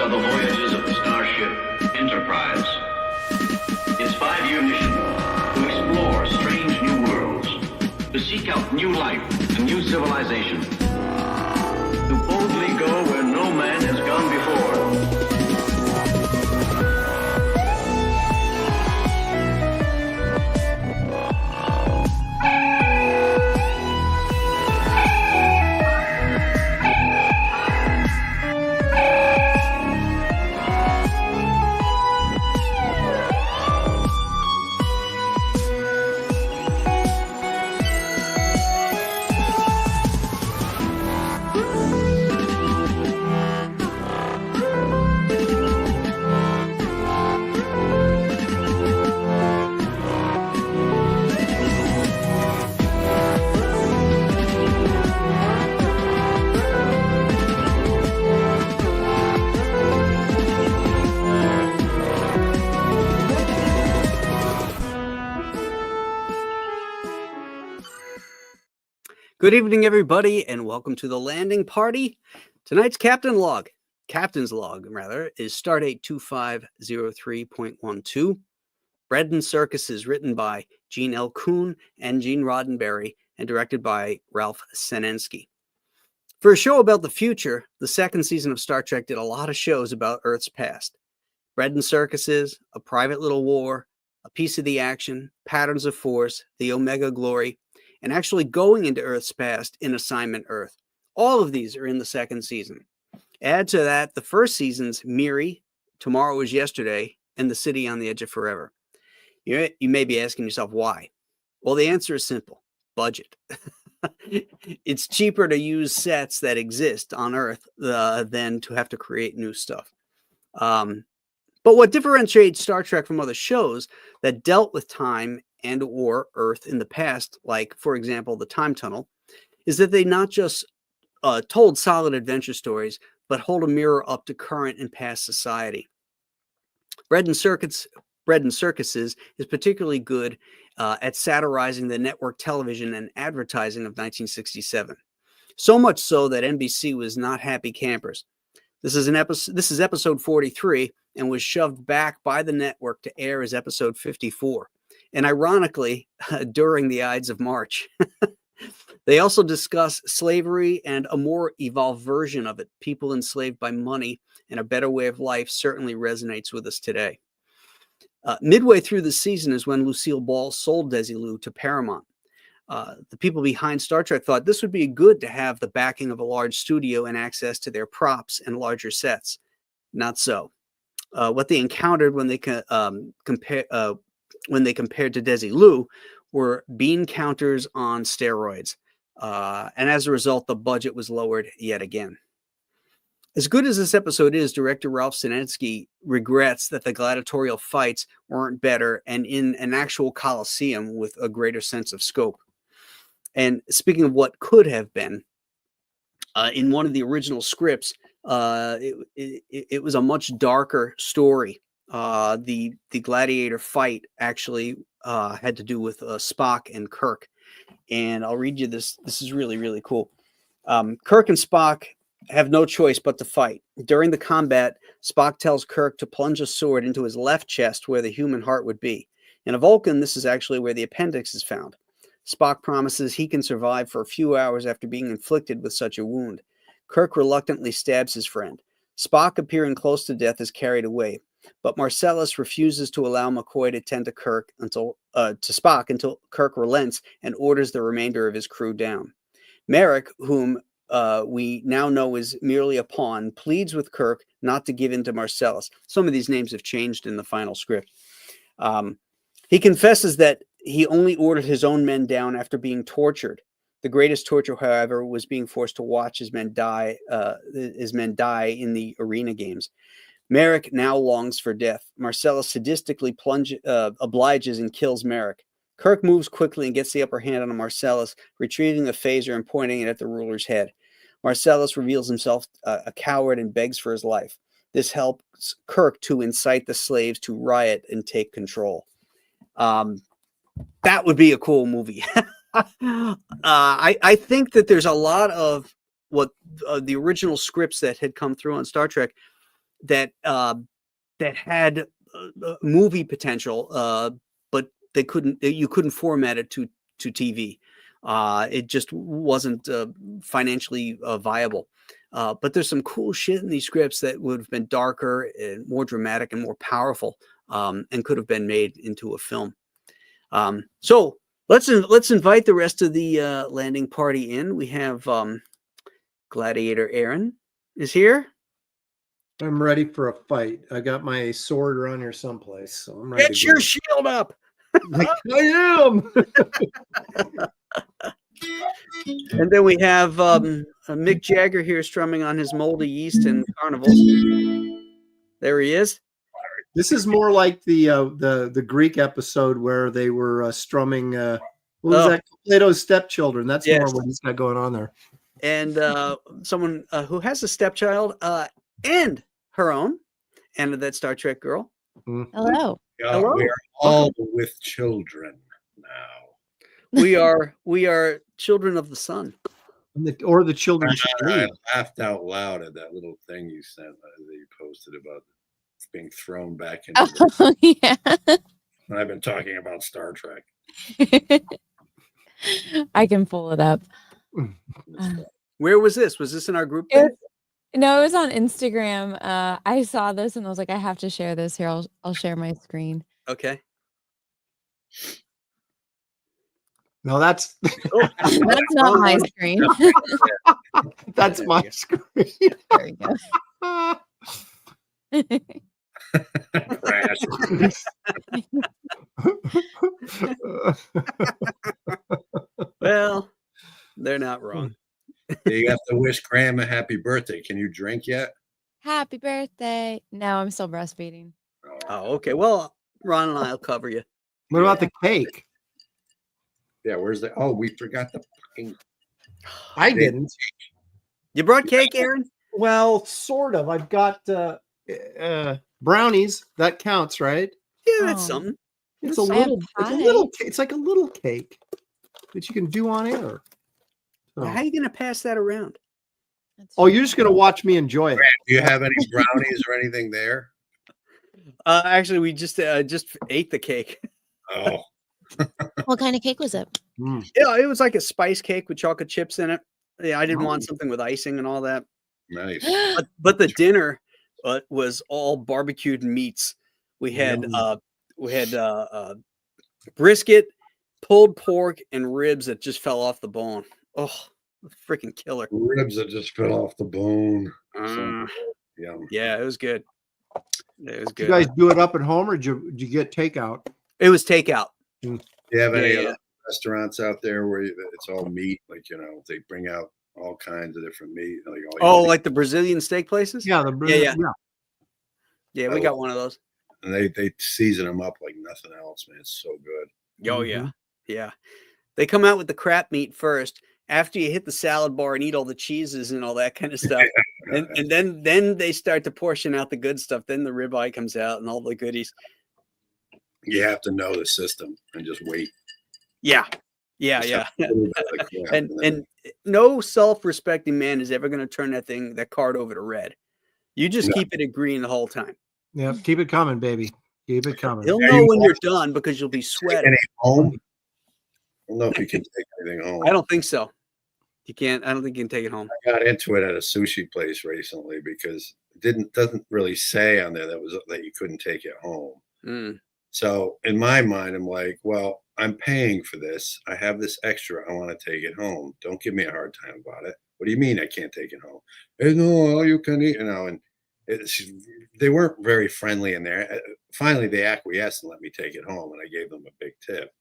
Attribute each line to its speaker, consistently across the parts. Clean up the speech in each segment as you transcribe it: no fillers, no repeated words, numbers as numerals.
Speaker 1: are the voyages of the starship Enterprise. Its 5-year mission: to explore strange new worlds, to seek out new life and new civilization, to boldly go where no man has gone before.
Speaker 2: Good evening, everybody, and welcome to the landing party. Tonight's captain's log, is Stardate 2503.12. Bread and Circuses, written by Gene L. Kuhn and Gene Roddenberry, and directed by Ralph Senensky. For a show about the future, the second season of Star Trek did a lot of shows about Earth's past. Bread and Circuses, A Private Little War, A Piece of the Action, Patterns of Force, The Omega Glory, and actually going into Earth's past in Assignment Earth. All of these are in the second season. Add to that the first season's Miri, Tomorrow Is Yesterday, and The City on the Edge of Forever. You may be asking yourself why. Well, the answer is simple: budget. It's cheaper to use sets that exist on Earth than to have to create new stuff. But what differentiates Star Trek from other shows that dealt with time and or Earth in the past, like, for example, The Time Tunnel, is that they not just told solid adventure stories, but hold a mirror up to current and past society. Bread and Circuses is particularly good at satirizing the network television and advertising of 1967. So much so that NBC was not happy campers. This is episode 43 and was shoved back by the network to air as episode 54. And ironically, during the Ides of March. They also discuss slavery and a more evolved version of it. People enslaved by money and a better way of life certainly resonates with us today. Midway through the season is when Lucille Ball sold Desilu to Paramount. The people behind Star Trek thought this would be good to have the backing of a large studio and access to their props and larger sets. Not so. What they encountered when they compared to Desilu were bean counters on steroids. And as a result, the budget was lowered yet again. As good as this episode is, director Ralph Senensky regrets that the gladiatorial fights weren't better and in an actual coliseum with a greater sense of scope. And speaking of what could have been, in one of the original scripts, it was a much darker story. The gladiator fight actually had to do with Spock and Kirk. And I'll read you this. This is really, really cool. Kirk and Spock have no choice but to fight. During the combat, Spock tells Kirk to plunge a sword into his left chest where the human heart would be. In a Vulcan, this is actually where the appendix is found. Spock promises he can survive for a few hours after being inflicted with such a wound. Kirk reluctantly stabs his friend. Spock, appearing close to death, is carried away. But Marcellus refuses to allow McCoy to tend to Spock until Kirk relents and orders the remainder of his crew down. Merrick, whom we now know is merely a pawn, pleads with Kirk not to give in to Marcellus. Some of these names have changed in the final script. He confesses that he only ordered his own men down after being tortured. The greatest torture, however, was being forced to watch his men die in the arena games. Merrick now longs for death. Marcellus sadistically obliges and kills Merrick. Kirk moves quickly and gets the upper hand on Marcellus, retrieving the phaser and pointing it at the ruler's head. Marcellus reveals himself a coward and begs for his life. This helps Kirk to incite the slaves to riot and take control. That would be a cool movie. I think that there's a lot of what the original scripts that had come through on Star Trek that had movie potential, but they couldn't. You couldn't format it to TV. It just wasn't financially viable. But there's some cool shit in these scripts that would have been darker and more dramatic and more powerful, and could have been made into a film. So let's invite the rest of the landing party in. We have Gladiator Aaron is here.
Speaker 3: I'm ready for a fight. I got my sword around here someplace, so I'm ready.
Speaker 2: Get your shield up.
Speaker 3: I am.
Speaker 2: And then we have Mick Jagger here strumming on his moldy yeast and carnivals. There he is.
Speaker 3: This is more like the Greek episode where they were strumming. What was that? Plato's stepchildren. That's more what he's got going on there.
Speaker 2: And someone who has a stepchild and her own, and that Star Trek girl.
Speaker 4: Hello.
Speaker 2: Hello.
Speaker 5: We're all with children now.
Speaker 2: We are children of the sun.
Speaker 3: Or the children.
Speaker 5: I laughed out loud at that little thing you sent that you posted about being thrown back into.
Speaker 4: Oh, yeah.
Speaker 5: And I've been talking about Star Trek.
Speaker 4: I can pull it up.
Speaker 2: Where was this? Was this in our group?
Speaker 4: No, it was on Instagram. I saw this and I was like, I have to share this here. I'll share my screen.
Speaker 2: Okay.
Speaker 3: No, that's
Speaker 4: That's not my screen.
Speaker 3: that's my screen.
Speaker 4: There we go.
Speaker 2: Well, they're not wrong.
Speaker 5: You have to wish Graham a happy birthday. Can you drink yet?
Speaker 4: Happy birthday. No, I'm still breastfeeding.
Speaker 2: Oh, okay. Well, Ron and I'll cover you.
Speaker 3: What about the cake?
Speaker 5: Yeah, where's the? Oh, we forgot the fucking.
Speaker 3: I didn't.
Speaker 2: You brought cake, Aaron?
Speaker 3: Well, sort of. I've got brownies. That counts, right?
Speaker 2: Yeah, that's something.
Speaker 3: It's a
Speaker 4: I have
Speaker 3: little. It's a
Speaker 4: pie.
Speaker 3: little. It's like a little cake that you can do on air. So.
Speaker 2: How are you going to pass that around?
Speaker 3: Oh, you're just going to watch me enjoy it.
Speaker 5: Do you have any brownies or anything there?
Speaker 2: Actually, we just ate the cake.
Speaker 5: Oh,
Speaker 4: What kind of cake was it?
Speaker 2: Yeah, it was like a spice cake with chocolate chips in it. Yeah, I didn't want something with icing and all that.
Speaker 5: nice.
Speaker 2: But the dinner was all barbecued meats. We had brisket, pulled pork, and ribs that just fell off the bone. Oh, freaking killer!
Speaker 5: Ribs that just fell off the bone. Yum.
Speaker 2: Yeah, it was good. It was
Speaker 3: Did
Speaker 2: good.
Speaker 3: you guys do it up at home, or did you get takeout?
Speaker 2: It was takeout.
Speaker 5: Do you have any
Speaker 2: Yeah.
Speaker 5: other restaurants out there where it's all meat? Like, they bring out all kinds of different meat. Like
Speaker 2: Like the Brazilian steak places?
Speaker 3: Yeah,
Speaker 2: Yeah, we got one of those.
Speaker 5: and they season them up like nothing else, man. It's so good.
Speaker 2: Oh yeah. They come out with the crap meat first. After you hit the salad bar and eat all the cheeses and all that kind of stuff, and then they start to portion out the good stuff. Then the ribeye comes out and all the goodies.
Speaker 5: You have to know the system and just wait.
Speaker 2: Yeah. And no self-respecting man is ever going to turn that card over to red. You just keep it at green the whole time.
Speaker 3: Yeah, keep it coming, baby. Keep it coming.
Speaker 2: He'll know when you're done because you'll be sweating.
Speaker 5: Home? I don't know if you can take anything home.
Speaker 2: I don't think so. You can't. I don't think you can take it home.
Speaker 5: I got into it at a sushi place recently because it doesn't really say on there that you couldn't take it home. So in my mind, I'm like, well, I'm paying for this. I have this extra. I want to take it home. Don't give me a hard time about it. What do you mean I can't take it home? Hey, no, all you can eat, and they weren't very friendly in there. Finally, they acquiesced and let me take it home, and I gave them a big tip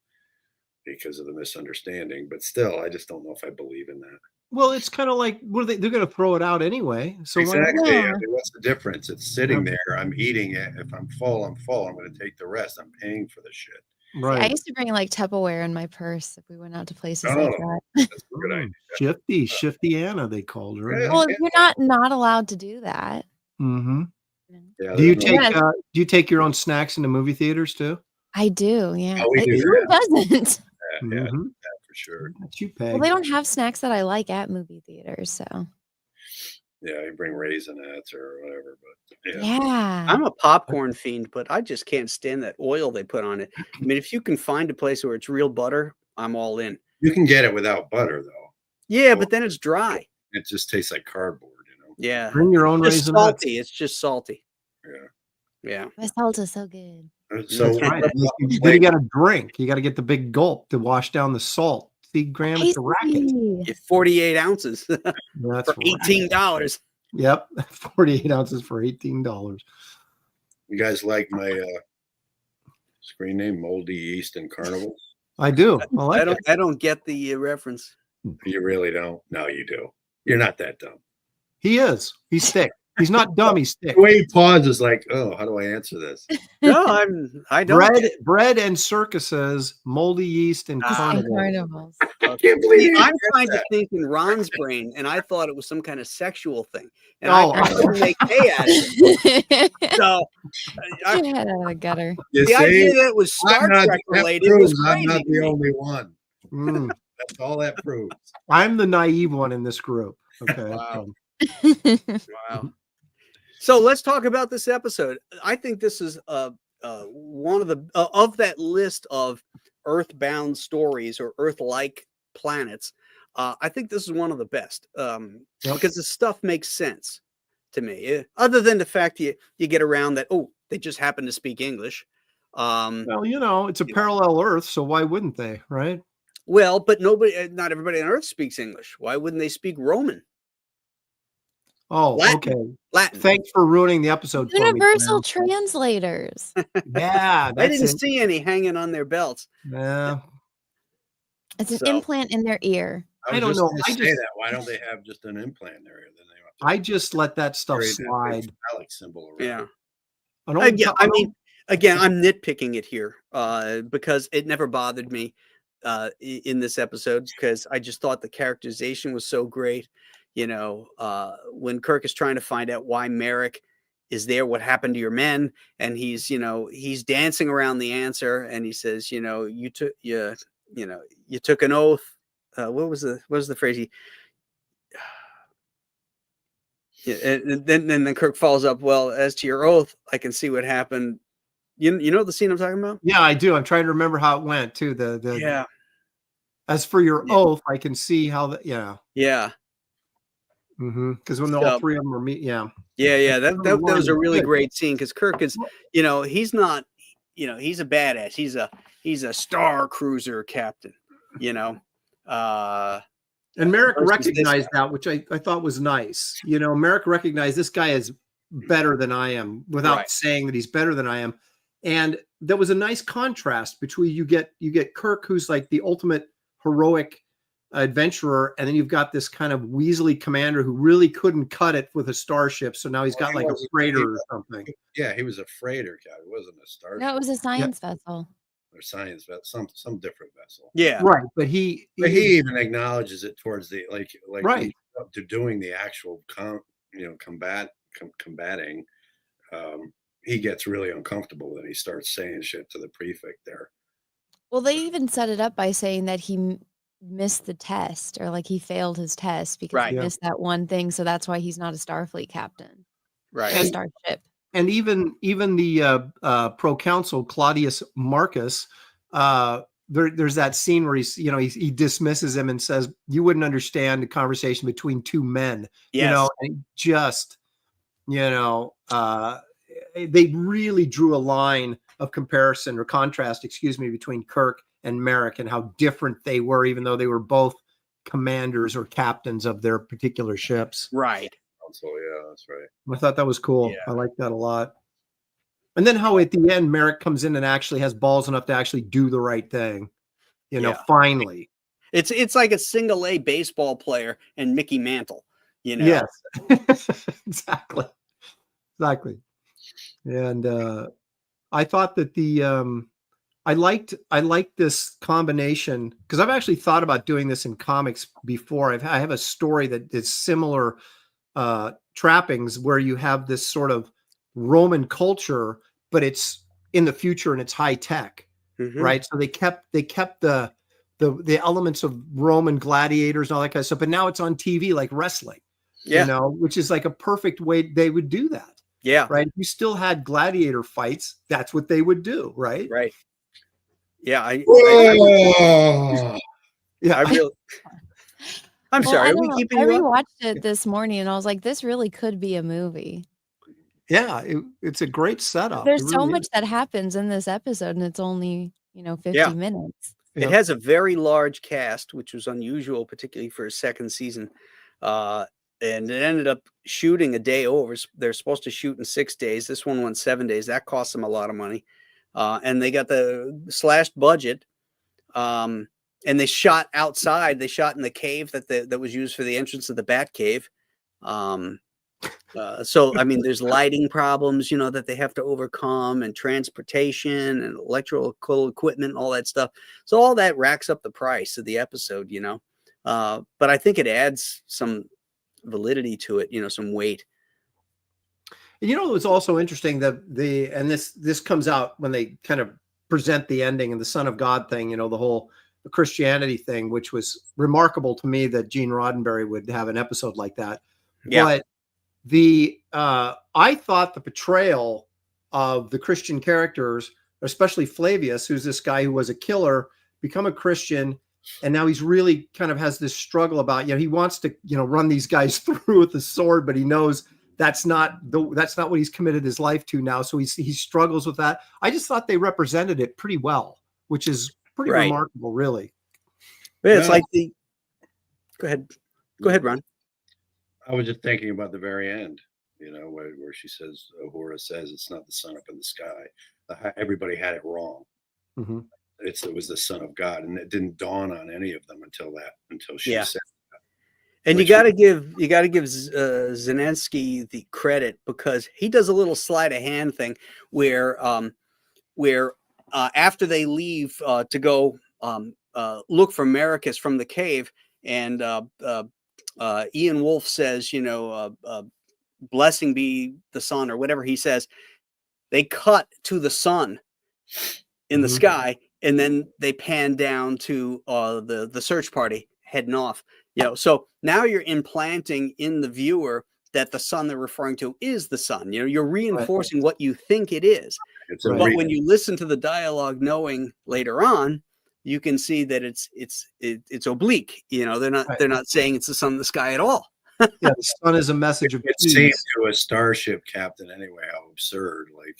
Speaker 5: because of the misunderstanding. But still, I just don't know if I believe in that.
Speaker 3: Well, it's kind of like they're going to throw it out anyway. So
Speaker 5: exactly. I mean, what's the difference? It's sitting there. I'm eating it. If I'm full, I'm full. I'm going to take the rest. I'm paying for the shit.
Speaker 3: Right.
Speaker 4: I used to bring like Tupperware in my purse if we went out to places like that.
Speaker 5: That's a good idea.
Speaker 3: Shifty Anna, they called her.
Speaker 5: Yeah.
Speaker 4: Well, you're not allowed to do that.
Speaker 3: Mm-hmm.
Speaker 5: Yeah,
Speaker 3: Do you take your own snacks into movie theaters too?
Speaker 4: I do. Yeah.
Speaker 5: Oh, we do
Speaker 4: Who
Speaker 5: that.
Speaker 4: doesn't?
Speaker 5: Yeah, for sure.
Speaker 3: That you pay.
Speaker 4: Well, they don't have snacks that I like at movie theaters, so.
Speaker 5: Yeah, you bring raisinets or whatever, but
Speaker 4: Yeah.
Speaker 2: I'm a popcorn fiend, but I just can't stand that oil they put on it. I mean, if you can find a place where it's real butter, I'm all in.
Speaker 5: you can get it without butter though.
Speaker 2: Yeah, but then it's dry.
Speaker 5: It just tastes like cardboard,
Speaker 2: Yeah.
Speaker 3: Bring your own
Speaker 2: It's
Speaker 3: raisinets.
Speaker 2: salty. It's just salty.
Speaker 5: Yeah.
Speaker 2: Yeah.
Speaker 4: My salt is so good.
Speaker 5: So
Speaker 3: That's right. Then you got to drink. You got to get the big gulp to wash down the salt. See, Graham, it's a racket.
Speaker 4: Tasty.
Speaker 2: Get 48 ounces for
Speaker 3: That's
Speaker 2: $18.
Speaker 3: Yep, 48 ounces for $18.
Speaker 5: you guys like my screen name, Moldy Yeast and Carnival?
Speaker 3: I do. I like it.
Speaker 2: I don't get the reference.
Speaker 5: You really don't? No, you do. You're not that dumb.
Speaker 3: He is. He's thick. He's not dumb. He's thick.
Speaker 5: The way he pauses, like, oh, how do I answer this?
Speaker 2: No, I don't.
Speaker 3: Bread and circuses, moldy yeast and
Speaker 2: Ah.
Speaker 3: carnival.
Speaker 4: Carnivals.
Speaker 5: I can't believe you
Speaker 2: I'm
Speaker 5: get
Speaker 2: trying to
Speaker 5: that.
Speaker 2: think in Ron's brain, and I thought it was some kind of sexual thing. And
Speaker 3: Oh.
Speaker 2: I couldn't make hay out of it.
Speaker 4: Get
Speaker 2: So
Speaker 4: your head out of the gutter.
Speaker 5: You
Speaker 2: the idea
Speaker 5: see,
Speaker 2: that it was Star
Speaker 5: I'm not,
Speaker 2: Trek
Speaker 5: that
Speaker 2: related was
Speaker 5: proves I'm
Speaker 2: crazy.
Speaker 5: not
Speaker 2: to
Speaker 5: the
Speaker 2: me.
Speaker 5: only one.
Speaker 3: Mm.
Speaker 5: That's all that proves.
Speaker 3: I'm the naive one in this group. Okay.
Speaker 2: Wow. Wow. So let's talk about this episode. I think this is one of the of that list of Earthbound stories or Earth-like planets. I think this is one of the best because the stuff makes sense to me. Other than the fact you get around that, oh, they just happen to speak English.
Speaker 3: Well, it's a parallel Earth, so why wouldn't they, right?
Speaker 2: Well, but not everybody on Earth speaks English. Why wouldn't they speak Roman?
Speaker 3: Oh,
Speaker 2: Latin.
Speaker 3: okay.
Speaker 2: Latin.
Speaker 3: Thanks for ruining the episode. for me,
Speaker 4: Universal
Speaker 3: Graham.
Speaker 4: translators.
Speaker 3: Yeah,
Speaker 2: I
Speaker 3: that's
Speaker 2: didn't
Speaker 3: it.
Speaker 2: see any hanging on their belts.
Speaker 3: Yeah.
Speaker 4: It's an
Speaker 2: So-
Speaker 4: implant in their ear.
Speaker 3: I
Speaker 5: was
Speaker 3: don't
Speaker 5: just
Speaker 3: know.
Speaker 5: gonna
Speaker 3: I
Speaker 5: say
Speaker 3: just-
Speaker 5: that. Why don't they have just an implant there? Then they have to
Speaker 3: I just let that stuff
Speaker 5: carry that big
Speaker 3: slide.
Speaker 5: phallic symbol around.
Speaker 2: Yeah.
Speaker 3: An old
Speaker 2: Yeah,
Speaker 3: ti-
Speaker 2: I mean, again, I'm nitpicking it here because it never bothered me in this episode because I just thought the characterization was so great. When Kirk is trying to find out why Merrick is there, what happened to your men, and he's dancing around the answer, and he says, you took an oath. What was the phrase? And then Kirk follows up. Well, as to your oath, I can see what happened. You know the scene I'm talking about?
Speaker 3: Yeah, I do. I'm trying to remember how it went too.
Speaker 2: Yeah.
Speaker 3: As for your
Speaker 2: Yeah.
Speaker 3: oath, I can see how that. Yeah.
Speaker 2: Yeah.
Speaker 3: Because when
Speaker 2: So-
Speaker 3: all three of them are meeting, yeah.
Speaker 2: Yeah. That was a really
Speaker 3: Good.
Speaker 2: great scene because Kirk is, he's not, he's a badass. He's a star cruiser captain,
Speaker 3: And Merrick
Speaker 2: versus this
Speaker 3: recognized that, which I thought was nice. Merrick recognized this guy is better than I am without
Speaker 2: Right.
Speaker 3: saying that he's better than I am. And there was a nice contrast between you get Kirk, who's like the ultimate heroic adventurer, and then you've got this kind of Weasley commander who really couldn't cut it with a starship. So now he's got like a freighter or something.
Speaker 5: Yeah, he was a freighter guy. It wasn't a star
Speaker 4: No, it was a science vessel.
Speaker 5: or science vessel, some different vessel.
Speaker 2: Yeah.
Speaker 3: Right. But he
Speaker 5: even acknowledges it towards the like
Speaker 3: Right.
Speaker 5: to doing the actual combating. He gets really uncomfortable when he starts saying shit to the prefect there.
Speaker 4: Well, they even set it up by saying that he missed the test or like he failed his test because
Speaker 2: Right.
Speaker 4: he
Speaker 3: Yeah.
Speaker 4: missed that one thing. So that's why he's not a Starfleet captain or a
Speaker 2: Right.
Speaker 4: starship.
Speaker 3: and even the proconsul Claudius Marcus, there's that scene where he dismisses him and says, "You wouldn't understand the conversation between two men."
Speaker 2: Yes.
Speaker 3: And just they really drew a line of comparison or contrast, between Kirk and Merrick and how different they were, even though they were both commanders or captains of their particular ships.
Speaker 2: Right.
Speaker 5: So yeah, that's right.
Speaker 3: I thought that was cool.
Speaker 2: Yeah.
Speaker 3: I like that a lot. And then how at the end Merrick comes in and actually has balls enough to actually do the right thing.
Speaker 2: Yeah.
Speaker 3: Finally.
Speaker 2: It's like a single A baseball player and Mickey Mantle.
Speaker 3: Yes. Exactly. And I thought that I liked this combination because I've actually thought about doing this in comics before. I have a story that is similar trappings where you have this sort of Roman culture, but it's in the future and it's high tech,
Speaker 2: Mhm.
Speaker 3: right? So they kept the elements of Roman gladiators and all that kind of stuff, but now it's on TV like wrestling.
Speaker 2: Yeah.
Speaker 3: You know, which is like a perfect way they would do that.
Speaker 2: Yeah.
Speaker 3: Right. If you still had gladiator fights, that's what they would do. Right.
Speaker 2: Right. Yeah.
Speaker 5: Whoa.
Speaker 3: Yeah.
Speaker 2: I really. I'm
Speaker 4: Well,
Speaker 2: sorry.
Speaker 4: I
Speaker 2: Are
Speaker 4: don't
Speaker 2: we
Speaker 4: know.
Speaker 2: keeping
Speaker 4: I
Speaker 2: you up?
Speaker 4: rewatched it this morning and I was like, this really could be a movie.
Speaker 3: Yeah. It's a great setup.
Speaker 4: There's
Speaker 3: It
Speaker 4: so
Speaker 3: really
Speaker 4: much
Speaker 3: is.
Speaker 4: that happens in this episode and it's only, 50
Speaker 2: Yeah.
Speaker 4: minutes.
Speaker 2: It has a very large cast, which was unusual, particularly for a second season. And it ended up shooting a day over. They're supposed to shoot in 6 days. This one went 7 days. That cost them a lot of money. And they got the slashed budget. And they shot outside. They shot in the cave that was used for the entrance of the Bat Cave. So, I mean, there's lighting problems, that they have to overcome, and transportation and electrical equipment, and all that stuff. So all that racks up the price of the episode, but I think it adds some validity to it, some weight.
Speaker 3: And it was also interesting that and this comes out when they kind of present the ending and the Son of God thing, the whole Christianity thing, which was remarkable to me that Gene Roddenberry would have an episode like that.
Speaker 2: Yeah.
Speaker 3: But I thought the portrayal of the Christian characters, especially Flavius, who's this guy who was a killer, become a Christian, and now he's really kind of has this struggle about, he wants to, run these guys through with the sword, but he knows that's not what he's committed his life to now. So he struggles with that. I just thought they represented it pretty well, which is pretty remarkable, really.
Speaker 2: But it's like go ahead, Ron.
Speaker 5: I was just thinking about the very end, where she says, Uhura says it's not the sun up in the sky. Everybody had it wrong.
Speaker 3: Mm-hmm.
Speaker 5: It was the Son of God, and it didn't dawn on any of them until she said that.
Speaker 2: And you got to give Zelensky the credit, because he does a little sleight of hand thing where after they leave to go look for Maricus from the cave, and Ian Wolfe says, blessing be the sun, or whatever he says. They cut to the sun in the sky, and then they pan down to the search party heading off. So now you're implanting in the viewer that the sun they're referring to is the sun. You're reinforcing what you think it is. But when you listen to the dialogue, knowing later on, you can see that it's oblique. They're not saying it's the sun in the sky at all.
Speaker 3: Yeah, the sun is a message of
Speaker 5: it
Speaker 3: peace.
Speaker 5: seems to a starship captain anyway. How absurd! Like,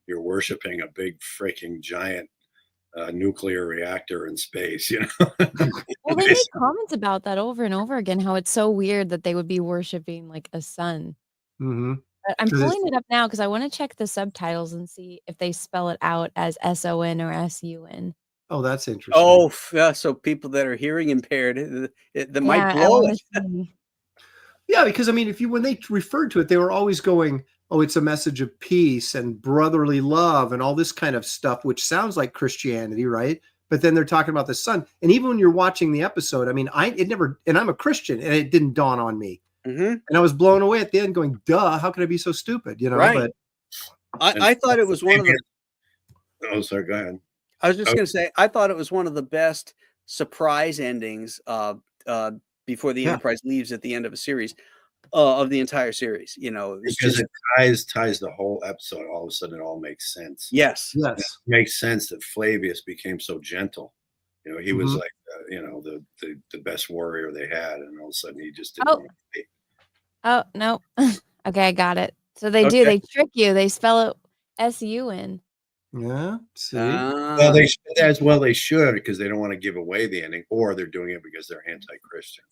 Speaker 5: you're worshiping a big freaking giant nuclear reactor in space.
Speaker 4: Well, they make comments about that over and over again. How it's so weird that they would be worshiping like a sun.
Speaker 3: Mm-hmm.
Speaker 4: But I'm pulling it up now because I want to check the subtitles and see if they spell it out as SON or SUN.
Speaker 3: Oh, that's interesting.
Speaker 2: Oh, yeah. So people that are hearing impaired, that might blow it.
Speaker 3: Yeah, because when they referred to it, they were always going, "Oh, it's a message of peace and brotherly love and all this kind of stuff," which sounds like Christianity, right? But then they're talking about the sun, and even when you're watching the episode, and I'm a Christian, and it didn't dawn on me, and I was blown away at the end, going, "Duh, how could I be so stupid?"
Speaker 2: Right. But I thought it was one of the.
Speaker 5: Oh, sorry. Go ahead.
Speaker 2: I was just going to say, I thought it was one of the best surprise endings before the Enterprise leaves at the end of a series, of the entire series.
Speaker 5: Because it ties the whole episode. All of a sudden, it all makes sense.
Speaker 2: Yes.
Speaker 5: It makes sense that Flavius became so gentle. He was like, the best warrior they had, and all of a sudden he just didn't.
Speaker 4: Oh no. Okay, I got it. So they do. They trick you. They spell it SUN.
Speaker 3: Yeah. See.
Speaker 5: Well, they should, because they don't want to give away the ending, or they're doing it because they're anti-Christian.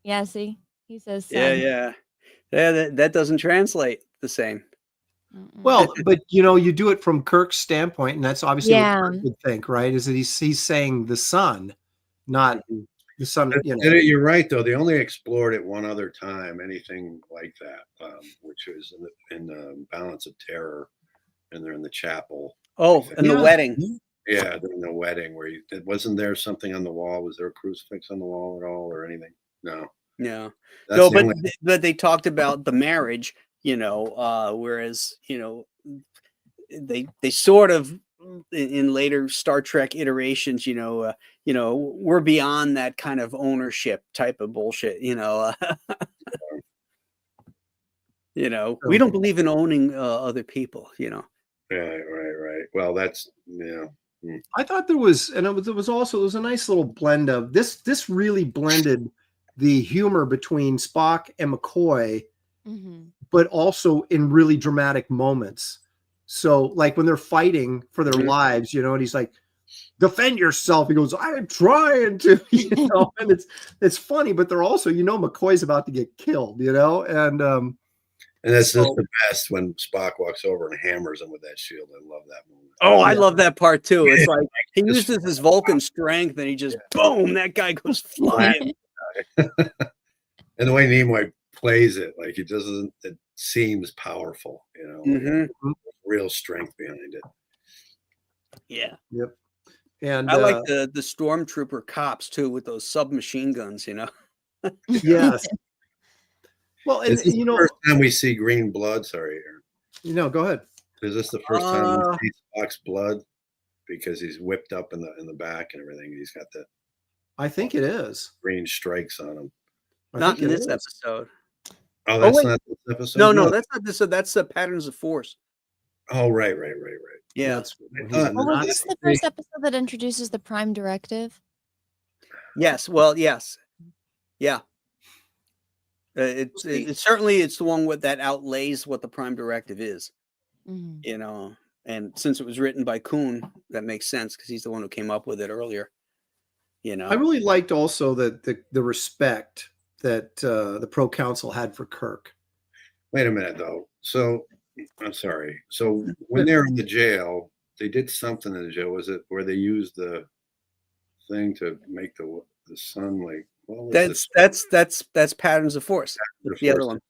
Speaker 4: Yeah. See, he says.
Speaker 2: Yeah. That doesn't translate the same.
Speaker 3: Well, but you do it from Kirk's standpoint, and that's obviously what Kirk would think, right? Is that he's saying the sun, not the sun.
Speaker 5: You're right, though. They only explored it one other time, anything like that, which was in the Balance of Terror, and they're in the chapel.
Speaker 2: Oh, and the wedding.
Speaker 5: Yeah, in the wedding, where wasn't there something on the wall? Was there a crucifix on the wall at all, or anything? No.
Speaker 2: No, but they talked about the marriage, whereas they sort of in later Star Trek iterations, we're beyond that kind of ownership type of bullshit. We don't believe in owning other people.
Speaker 5: Right. Well, that's
Speaker 3: I thought there was a nice little blend of this. This really blended the humor between Spock and McCoy, but also in really dramatic moments. So, like when they're fighting for their lives, and he's like, "Defend yourself." He goes, "I'm trying to," and it's funny, but they're also, McCoy's about to get killed,
Speaker 5: and that's just the best when Spock walks over and hammers him with that shield. I love that moment.
Speaker 2: Oh, I love that part too. It's like he uses his Vulcan strength and he just boom, that guy goes flying.
Speaker 5: And the way Nimoy plays it, like it seems powerful, real strength behind it.
Speaker 2: Yeah.
Speaker 3: Yep. And
Speaker 2: I like the stormtrooper cops too with those submachine guns,
Speaker 3: Yes. Well, and
Speaker 5: is this the first time we see green blood? Sorry, Aaron.
Speaker 3: Go ahead.
Speaker 5: Is this the first time we see Spock's blood? Because he's whipped up in the back and everything. He's got that.
Speaker 3: I think it is
Speaker 5: Green strikes on him.
Speaker 2: Not in this episode.
Speaker 5: Oh, that's not this episode?
Speaker 2: No, that's not this. That's Patterns of Force.
Speaker 5: Oh, right.
Speaker 2: Yeah.
Speaker 4: Was this the first episode that introduces the Prime Directive?
Speaker 2: Yes. Well, yes. Yeah. It's certainly the one that outlays what the Prime Directive is. And since it was written by Kuhn, that makes sense because he's the one who came up with it earlier.
Speaker 3: I really liked also the respect that the Pro Council had for Kirk.
Speaker 5: Wait a minute, though. So I'm sorry. So when they're in the jail, they did something in the jail. Was it where they used the thing to make the sun like?
Speaker 2: That's Patterns of Force. The other one.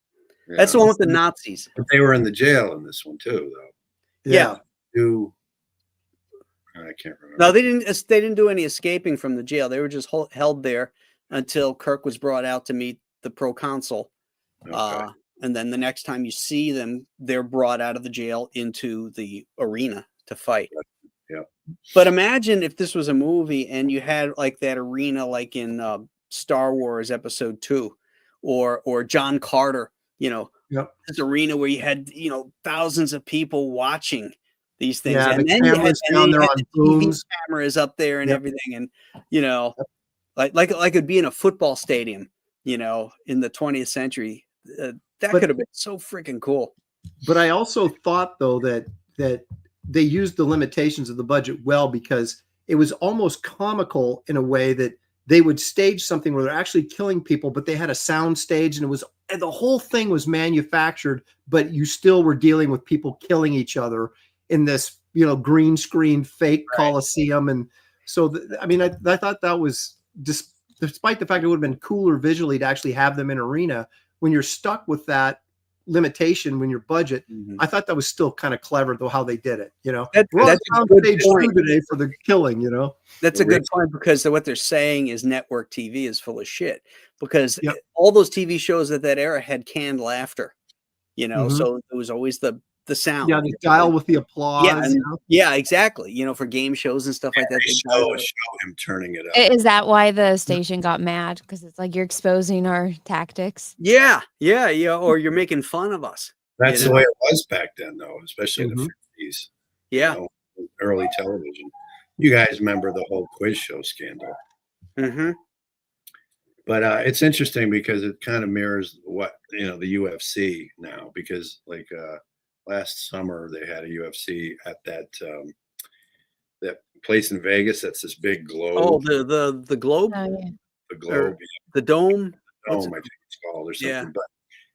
Speaker 5: Yeah.
Speaker 2: That's the one with the Nazis.
Speaker 5: But they were in the jail in this one too, though.
Speaker 2: Yeah.
Speaker 5: I can't remember.
Speaker 2: No, they didn't do any escaping from the jail. They were just held there until Kirk was brought out to meet the proconsul.
Speaker 5: Okay.
Speaker 2: And then the next time you see them, they're brought out of the jail into the arena to fight.
Speaker 5: Yeah.
Speaker 2: But imagine if this was a movie and you had like that arena, like in Star Wars Episode 2, or John Carter. This arena where you had thousands of people watching these things, and then you had the TV cameras up there and everything, and like it'd be in a football stadium, in the 20th century. That could have been so freaking cool.
Speaker 3: But I also thought though that they used the limitations of the budget well, because it was almost comical in a way that they would stage something where they're actually killing people, but they had a sound stage and the whole thing was manufactured, but you still were dealing with people killing each other in this, green screen fake Coliseum. And so, I thought that was just, despite the fact it would have been cooler visually to actually have them in arena, when you're stuck with that limitation, when your budget, I thought that was still kind of clever though, how they did it,
Speaker 2: That's a good point
Speaker 3: today for the killing,
Speaker 2: That's a good point, because what they're saying is network TV is full of shit, because all those TV shows at that era had canned laughter, so it was always the sound.
Speaker 3: Yeah, the dial with the applause.
Speaker 2: Yeah, exactly. For game shows and stuff like that.
Speaker 5: Show him turning it up.
Speaker 4: Is that why the station got mad? Because it's like you're exposing our tactics.
Speaker 2: Yeah. Or you're making fun of us.
Speaker 5: That's the way it was back then, though, especially in the 50s.
Speaker 2: Yeah.
Speaker 5: Early television. You guys remember the whole quiz show scandal. But it's interesting because it kind of mirrors what, the UFC now, because like last summer they had a UFC at that place in Vegas. That's this big globe.
Speaker 2: Oh, the globe?
Speaker 4: Oh, yeah.
Speaker 5: The globe.
Speaker 2: The dome?
Speaker 5: I think it's called or something.
Speaker 2: Yeah.
Speaker 5: But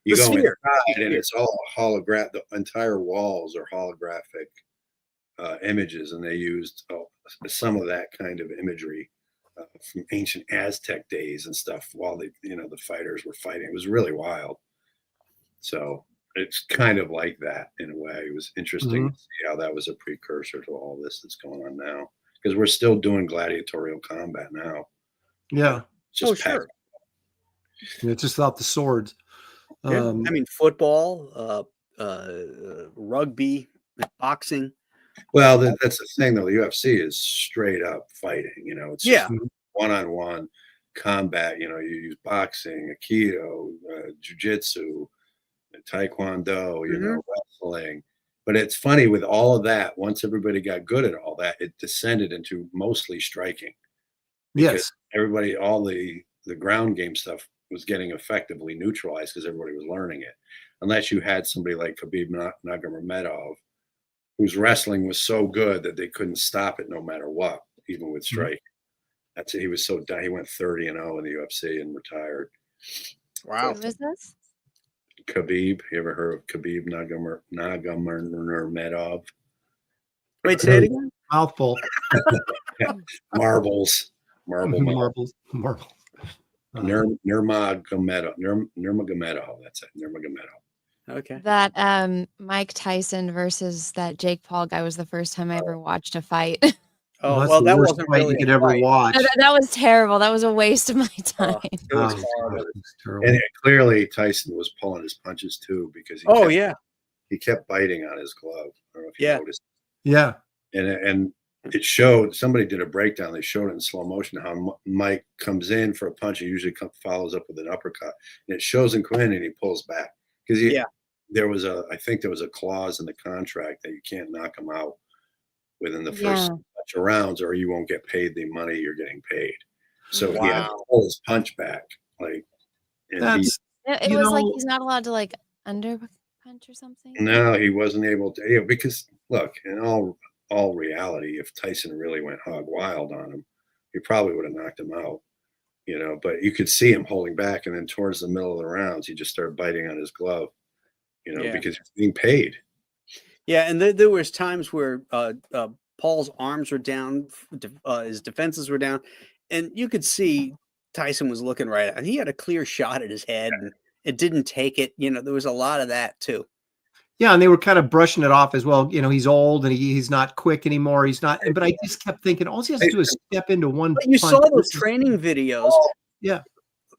Speaker 5: you go
Speaker 2: sphere.
Speaker 5: inside and it's all holographic. The entire walls are holographic images, and they used some of that kind of imagery from ancient Aztec days and stuff while the fighters were fighting. It was really wild. So it's kind of like that in a way. It was interesting to see how that was a precursor to all this that's going on now, because we're still doing gladiatorial combat now.
Speaker 3: Yeah.
Speaker 5: Just
Speaker 2: sure.
Speaker 3: It's just without the swords.
Speaker 2: Football, rugby, boxing.
Speaker 5: Well, that's the thing, though. The UFC is straight up fighting. You know, it's
Speaker 2: Yeah.
Speaker 5: just one-on-one combat. You know, you use boxing, aikido, jiu-jitsu, taekwondo. You
Speaker 2: Mhm.
Speaker 5: know, wrestling. But it's funny with all of that. Once everybody got good at all that, it descended into mostly striking. Because
Speaker 3: Yes.
Speaker 5: everybody, all the ground game stuff was getting effectively neutralized because everybody was learning it. Unless you had somebody like Khabib Nurmagomedov, whose wrestling was so good that they couldn't stop it no matter what, even with strike. That's it. He was so done. He went 30-0 in the UFC and retired.
Speaker 2: Wow.
Speaker 4: Who is this?
Speaker 5: Khabib, you ever heard of Khabib Nurmagomedov?
Speaker 2: Wait, say it again.
Speaker 3: Mouthful.
Speaker 5: Marbles, marble,
Speaker 3: Marbles.
Speaker 5: Nurmagomedov. That's it. Nurmagomedov.
Speaker 2: Okay.
Speaker 4: That Mike Tyson versus that Jake Paul guy was the first time I ever watched a fight.
Speaker 2: Oh,
Speaker 3: That's
Speaker 2: well,
Speaker 3: the
Speaker 2: that
Speaker 3: worst
Speaker 2: wasn't
Speaker 3: fight
Speaker 2: really
Speaker 3: you could
Speaker 2: a
Speaker 3: ever
Speaker 2: fight.
Speaker 3: watch.
Speaker 4: That was terrible. That was a waste of my time.
Speaker 2: It was
Speaker 3: Oh,
Speaker 2: horrible.
Speaker 3: God, it's terrible.
Speaker 5: And clearly Tyson was pulling his punches too because
Speaker 2: Oh, yeah.
Speaker 5: he kept biting on his glove. I don't know if you
Speaker 2: Yeah.
Speaker 5: noticed.
Speaker 3: Yeah.
Speaker 5: And it showed. Somebody did a breakdown. They showed it in slow motion how Mike comes in for a punch. He usually follows up with an uppercut, and it shows him come in and he pulls back because
Speaker 2: Yeah.
Speaker 5: I think there was a clause in the contract that you can't knock him out within the first bunch of rounds, or you won't get paid the money you're getting paid. So he had to
Speaker 2: Wow.
Speaker 5: pull his punch back, like, and
Speaker 3: That's
Speaker 4: It
Speaker 3: You
Speaker 4: was like
Speaker 3: know-
Speaker 4: he's not allowed to like under punch or something.
Speaker 5: no, he wasn't able to. Yeah, because look, in all reality, if Tyson really went hog wild on him, he probably would have knocked him out. You know, but you could see him holding back, and then towards the middle of the rounds, he just started biting on his glove. You know,
Speaker 2: Yeah.
Speaker 5: because he's being paid.
Speaker 2: Yeah, and there was times where Paul's arms were down, his defenses were down, and you could see Tyson was looking right at him. He had a clear shot at his head, and it didn't take it. You know, there was a lot of that too.
Speaker 3: Yeah, and they were kind of brushing it off as well. You know, he's old and he's not quick anymore. He's not. But I just kept thinking, all he has to do is step into one.
Speaker 2: But you
Speaker 3: punch.
Speaker 2: saw those training videos.
Speaker 3: Yeah,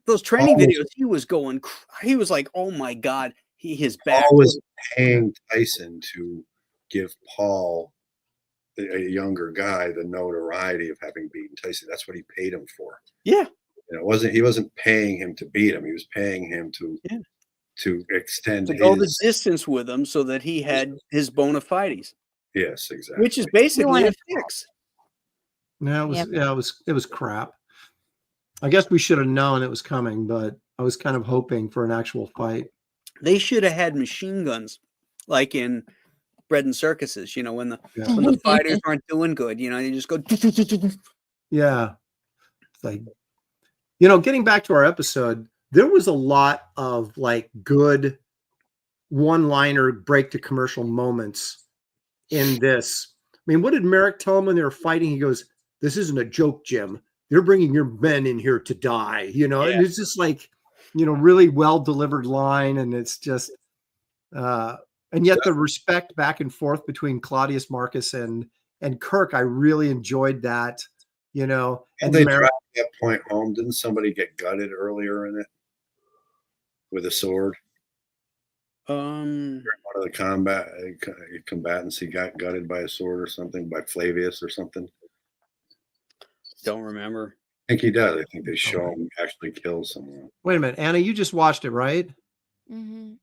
Speaker 2: Those training
Speaker 5: Paul was-
Speaker 2: videos, he was going. He was like, "Oh my God!" His back
Speaker 5: Paul was paying Tyson to give Paul, a younger guy, the notoriety of having beaten Tyson. That's what he paid him for.
Speaker 2: Yeah.
Speaker 5: You know, he wasn't paying him to beat him. He was paying him to extend
Speaker 2: to go the
Speaker 5: his.
Speaker 2: distance with him so that he had his bona fides,
Speaker 5: Yes, exactly.
Speaker 2: which is basically a
Speaker 4: wanted-
Speaker 2: fix.
Speaker 3: no, it was.
Speaker 4: Yep.
Speaker 3: Yeah, it was crap. I guess we should have known it was coming, but I was kind of hoping for an actual fight.
Speaker 2: They should have had machine guns, like in Bread and Circuses. You know, when the
Speaker 3: Yeah.
Speaker 2: when the fighters aren't doing good, you know, they just go.
Speaker 3: Yeah. It's like, you know, getting back to our episode, there was a lot of like good one-liner break to commercial moments in this. I mean, what did Merrick tell him when they were fighting? He goes, "This isn't a joke, Jim. You're bringing your men in here to die." You know, and it's just like, you know, really well delivered line. And it's just, and yet the respect back and forth between Claudius Marcus and Kirk, I really enjoyed that, you know.
Speaker 5: And they drive that point home. Didn't somebody get gutted earlier in it with a sword? One of the combatants, he got gutted by a sword or something, by Flavius or something.
Speaker 2: Don't remember.
Speaker 5: I think he does. I think they show him actually kill someone.
Speaker 3: Wait a minute, Anna, you just watched it, right?
Speaker 4: Mm-hmm.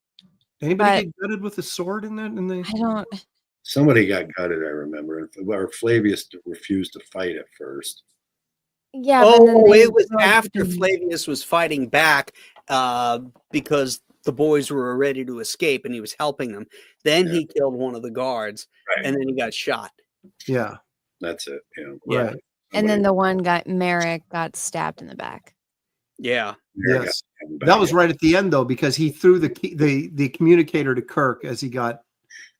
Speaker 3: Anybody get gutted with a sword in that?
Speaker 4: I don't.
Speaker 5: Somebody got gutted, I remember. Or Flavius refused to fight at first.
Speaker 4: Yeah. but then
Speaker 2: Oh,
Speaker 4: they-
Speaker 2: it was after Flavius was fighting back because the boys were ready to escape and he was helping them. Then he killed one of the guards, and then he got shot.
Speaker 3: Yeah,
Speaker 5: that's it.
Speaker 2: Yeah.
Speaker 3: Right.
Speaker 4: And then the one guy, Merrick, got stabbed in the back.
Speaker 2: Yeah.
Speaker 3: Yes. That was right at the end though, because he threw the communicator to Kirk as he got.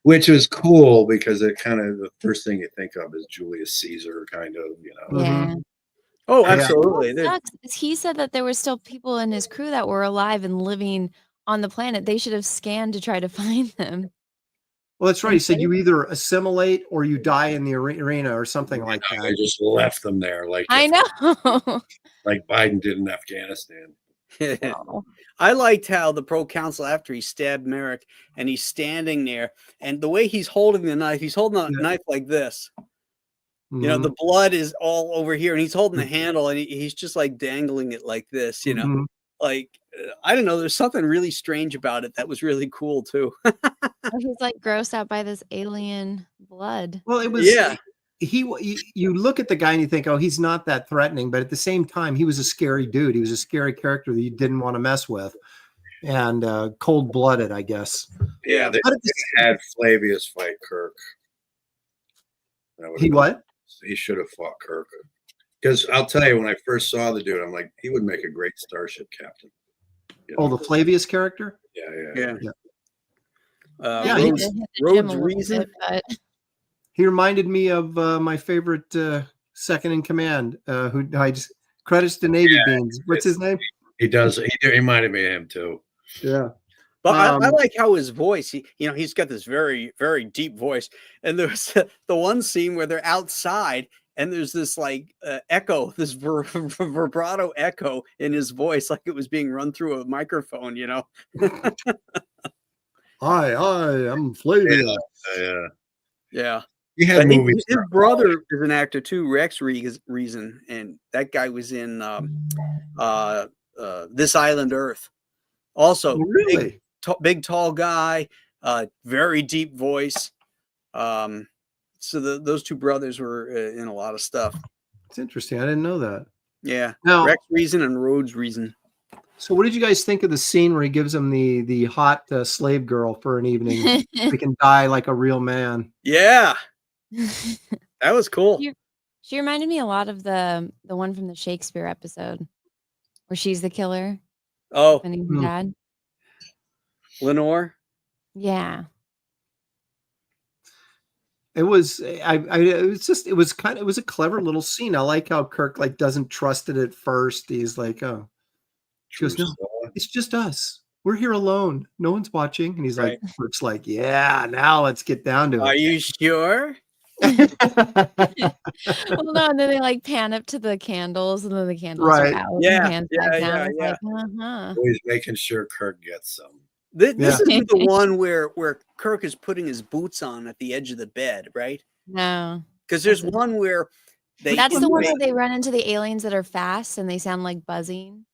Speaker 5: Which was cool because it kind of, the first thing you think of is Julius Caesar, kind of, you know.
Speaker 4: Yeah.
Speaker 2: Oh,
Speaker 3: Yeah.
Speaker 2: absolutely.
Speaker 4: What sucks is he said that there were still people in his crew that were alive and living on the planet. They should have scanned to try to find them.
Speaker 3: Well, that's right. He said you either assimilate or you die in the arena or something like
Speaker 5: They
Speaker 3: that.
Speaker 5: just left them there, like
Speaker 4: I know.
Speaker 5: like Biden did in Afghanistan.
Speaker 4: Wow.
Speaker 2: I liked how the proconsul, after he stabbed Merrick and he's standing there, and the way he's holding the knife, he's holding the knife like this. You know,
Speaker 3: Mhm.
Speaker 2: the blood is all over here, and he's holding the handle, and he's just like dangling it like this, you know,
Speaker 3: Mhm.
Speaker 2: like I don't know. There's something really strange about it that was really cool too.
Speaker 4: Oh, he's like grossed out by this alien blood.
Speaker 3: Well, it was
Speaker 2: Yeah.
Speaker 3: you look at the guy and you think, oh, he's not that threatening, but at the same time, he was a scary dude. He was a scary character that you didn't want to mess with, and cold-blooded, I guess.
Speaker 5: Yeah, they
Speaker 3: But at the
Speaker 5: had Flavius fight Kirk. That would've
Speaker 3: He
Speaker 5: been-
Speaker 3: what?
Speaker 5: He should have fought Kirk. Because I'll tell you, when I first saw the dude, I'm like, he would make a great starship captain. You
Speaker 3: Oh,
Speaker 5: know?
Speaker 3: the Flavius character?
Speaker 5: Yeah.
Speaker 2: Yeah.
Speaker 3: Yeah,
Speaker 4: I
Speaker 3: he
Speaker 4: need
Speaker 3: was-
Speaker 4: to hit the
Speaker 2: Rhodes
Speaker 4: gym a little
Speaker 2: Reason.
Speaker 4: bit, but
Speaker 3: He reminded me of my favorite second in command, who I just credits to Navy Beans. What's his name?
Speaker 5: He does. He reminded me of him too.
Speaker 3: Yeah.
Speaker 2: But I
Speaker 3: Um,
Speaker 2: like how his voice, he's got this very, very deep voice. And there's the one scene where they're outside and there's this like echo, this vibrato echo in his voice, like it was being run through a microphone, you know?
Speaker 3: Hi, I'm Flavius.
Speaker 5: Yeah.
Speaker 2: Yeah.
Speaker 5: He had
Speaker 2: But
Speaker 5: movies.
Speaker 2: his brother is an actor too, Rex Reason. And that guy was in This Island Earth. Also,
Speaker 3: Oh, really?
Speaker 2: big tall guy, very deep voice. So those two brothers were in a lot of stuff.
Speaker 3: It's interesting. I didn't know that.
Speaker 2: Yeah,
Speaker 3: Now,
Speaker 2: Rex Reason and Rhodes Reason.
Speaker 3: so what did you guys think of the scene where he gives him the hot slave girl for an evening? He can die like a real man.
Speaker 2: Yeah, that was cool.
Speaker 4: she reminded me a lot of the one from the Shakespeare episode where she's the killer
Speaker 2: Oh,
Speaker 4: and he's
Speaker 3: Hmm.
Speaker 4: dad.
Speaker 2: Lenore.
Speaker 4: Yeah.
Speaker 3: It was it was a clever little scene. I like how Kirk like doesn't trust it at first. He's like, oh, she goes, no, it's just us. We're here alone. No one's watching. And he's like, Kirk's like, yeah, now let's get down to
Speaker 2: Are
Speaker 3: it.
Speaker 2: you sure?
Speaker 4: Well, no, and then they like pan up to the candles, and then the candles
Speaker 3: Right.
Speaker 4: are out.
Speaker 2: Yeah,
Speaker 4: And hands back
Speaker 2: yeah,
Speaker 4: down.
Speaker 2: yeah,
Speaker 4: It's like,
Speaker 5: Always making sure Kirk gets some.
Speaker 2: This
Speaker 3: Yeah.
Speaker 2: isn't the one where Kirk is putting his boots on at the edge of the bed, right?
Speaker 4: no.
Speaker 2: Because there's
Speaker 4: That's
Speaker 2: one where
Speaker 4: That's the one where they run into the aliens that are fast and they sound like buzzing.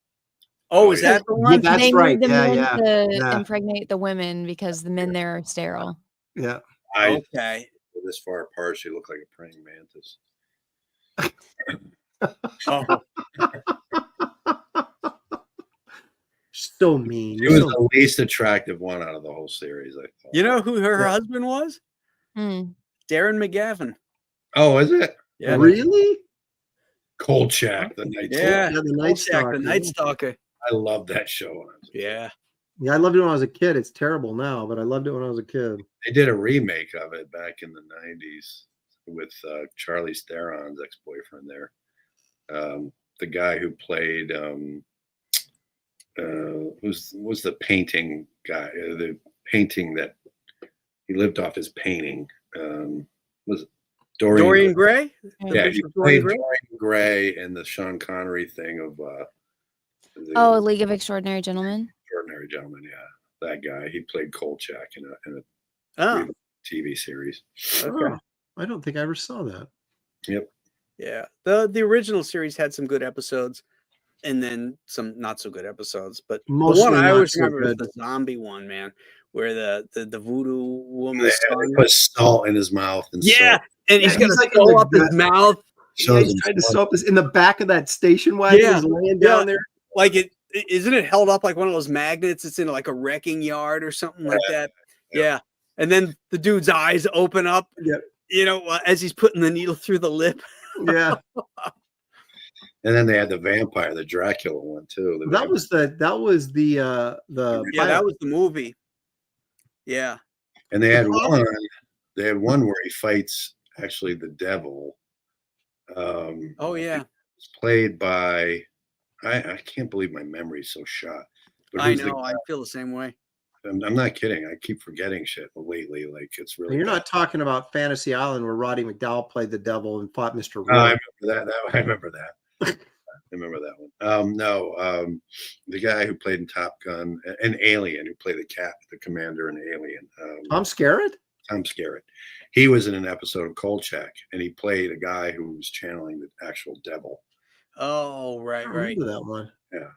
Speaker 2: Oh, is
Speaker 5: Yeah.
Speaker 2: that the
Speaker 3: Yeah,
Speaker 2: one?
Speaker 3: that's
Speaker 4: They
Speaker 3: right.
Speaker 4: need the
Speaker 3: Yeah,
Speaker 4: men
Speaker 3: yeah,
Speaker 4: to
Speaker 3: yeah.
Speaker 4: impregnate the women because the men there are sterile.
Speaker 3: Yeah.
Speaker 5: I
Speaker 2: Okay.
Speaker 5: this far apart, she looked like a praying mantis.
Speaker 2: Oh,
Speaker 3: So mean.
Speaker 5: She was
Speaker 3: So-
Speaker 5: the least attractive one out of the whole series, I thought.
Speaker 2: you know who her
Speaker 3: Yeah.
Speaker 2: husband was?
Speaker 4: Hmm.
Speaker 2: Darren McGavin.
Speaker 5: Oh, is it?
Speaker 2: Yeah.
Speaker 3: Really?
Speaker 5: Kolchak, the Night
Speaker 2: Yeah.
Speaker 3: Yeah, the Night
Speaker 2: Kolchak,
Speaker 3: Stalker.
Speaker 2: the Night Stalker.
Speaker 5: I love that show.
Speaker 2: Yeah.
Speaker 3: Yeah, I loved it when I was a kid. It's terrible now, but I loved it when I was a kid.
Speaker 5: They did a remake of it back in the 90s with Charlize Theron's ex-boyfriend there. The guy who played was the painting guy, the painting that he lived off his painting. Was it
Speaker 2: Dorian Gray?
Speaker 5: Yeah, he
Speaker 2: Dorian
Speaker 5: played
Speaker 2: Gray?
Speaker 5: Dorian Gray in the Sean Connery thing of the
Speaker 4: Oh, League of Extraordinary Gentlemen.
Speaker 5: Extraordinary Gentleman. Yeah, that guy. He played Kolchak in a
Speaker 2: Oh,
Speaker 5: TV series.
Speaker 2: okay.
Speaker 3: Oh, I don't think I ever saw that.
Speaker 5: Yep.
Speaker 2: Yeah. The original series had some good episodes and then some not so good episodes. But
Speaker 3: Mostly
Speaker 2: the one I
Speaker 3: not
Speaker 2: always
Speaker 3: so
Speaker 2: remember is
Speaker 3: good.
Speaker 2: the zombie one, man, where the voodoo
Speaker 5: They
Speaker 2: woman's son.
Speaker 5: put salt in his mouth. And
Speaker 2: Yeah. And he's
Speaker 3: Yeah,
Speaker 2: got
Speaker 3: he's
Speaker 2: a
Speaker 3: like in
Speaker 2: skull
Speaker 3: the
Speaker 2: up his
Speaker 3: gut.
Speaker 2: mouth.
Speaker 5: so
Speaker 3: Yeah, he's trying to stop this in the back of that station wagon.
Speaker 2: Yeah,
Speaker 3: He's laying down there.
Speaker 2: Like isn't it held up like one of those magnets? It's in like a wrecking yard or something like that. Yeah. And then the dude's eyes open up,
Speaker 3: Yep.
Speaker 2: you know, as he's putting the needle through the lip.
Speaker 3: Yeah,
Speaker 5: And then they had the vampire, the Dracula one too. The
Speaker 3: that was the
Speaker 2: Yeah, that
Speaker 3: pilot.
Speaker 2: was the movie. Yeah.
Speaker 5: And they had one. They had one where he fights actually the devil.
Speaker 2: Oh yeah.
Speaker 5: It's played by. I can't believe my memory's so shot. But
Speaker 2: I
Speaker 5: who's the
Speaker 2: know.
Speaker 5: guy?
Speaker 2: I feel the same way.
Speaker 5: I'm not kidding. I keep forgetting shit lately. Like it's really.
Speaker 3: You're
Speaker 5: bad.
Speaker 3: not talking about Fantasy Island where Roddy McDowell played the devil and fought Mr.
Speaker 5: Oh, I
Speaker 3: Rourke.
Speaker 5: remember that. I remember that. remember that one. No, the guy who played in Top Gun, an Alien, who played the commander in Alien.
Speaker 3: Tom Skerritt?
Speaker 5: Tom Skerritt. He was in an episode of Kolchak, and he played a guy who was channeling the actual devil.
Speaker 2: Oh,
Speaker 3: I
Speaker 2: right, right.
Speaker 3: remember that one.
Speaker 5: Yeah.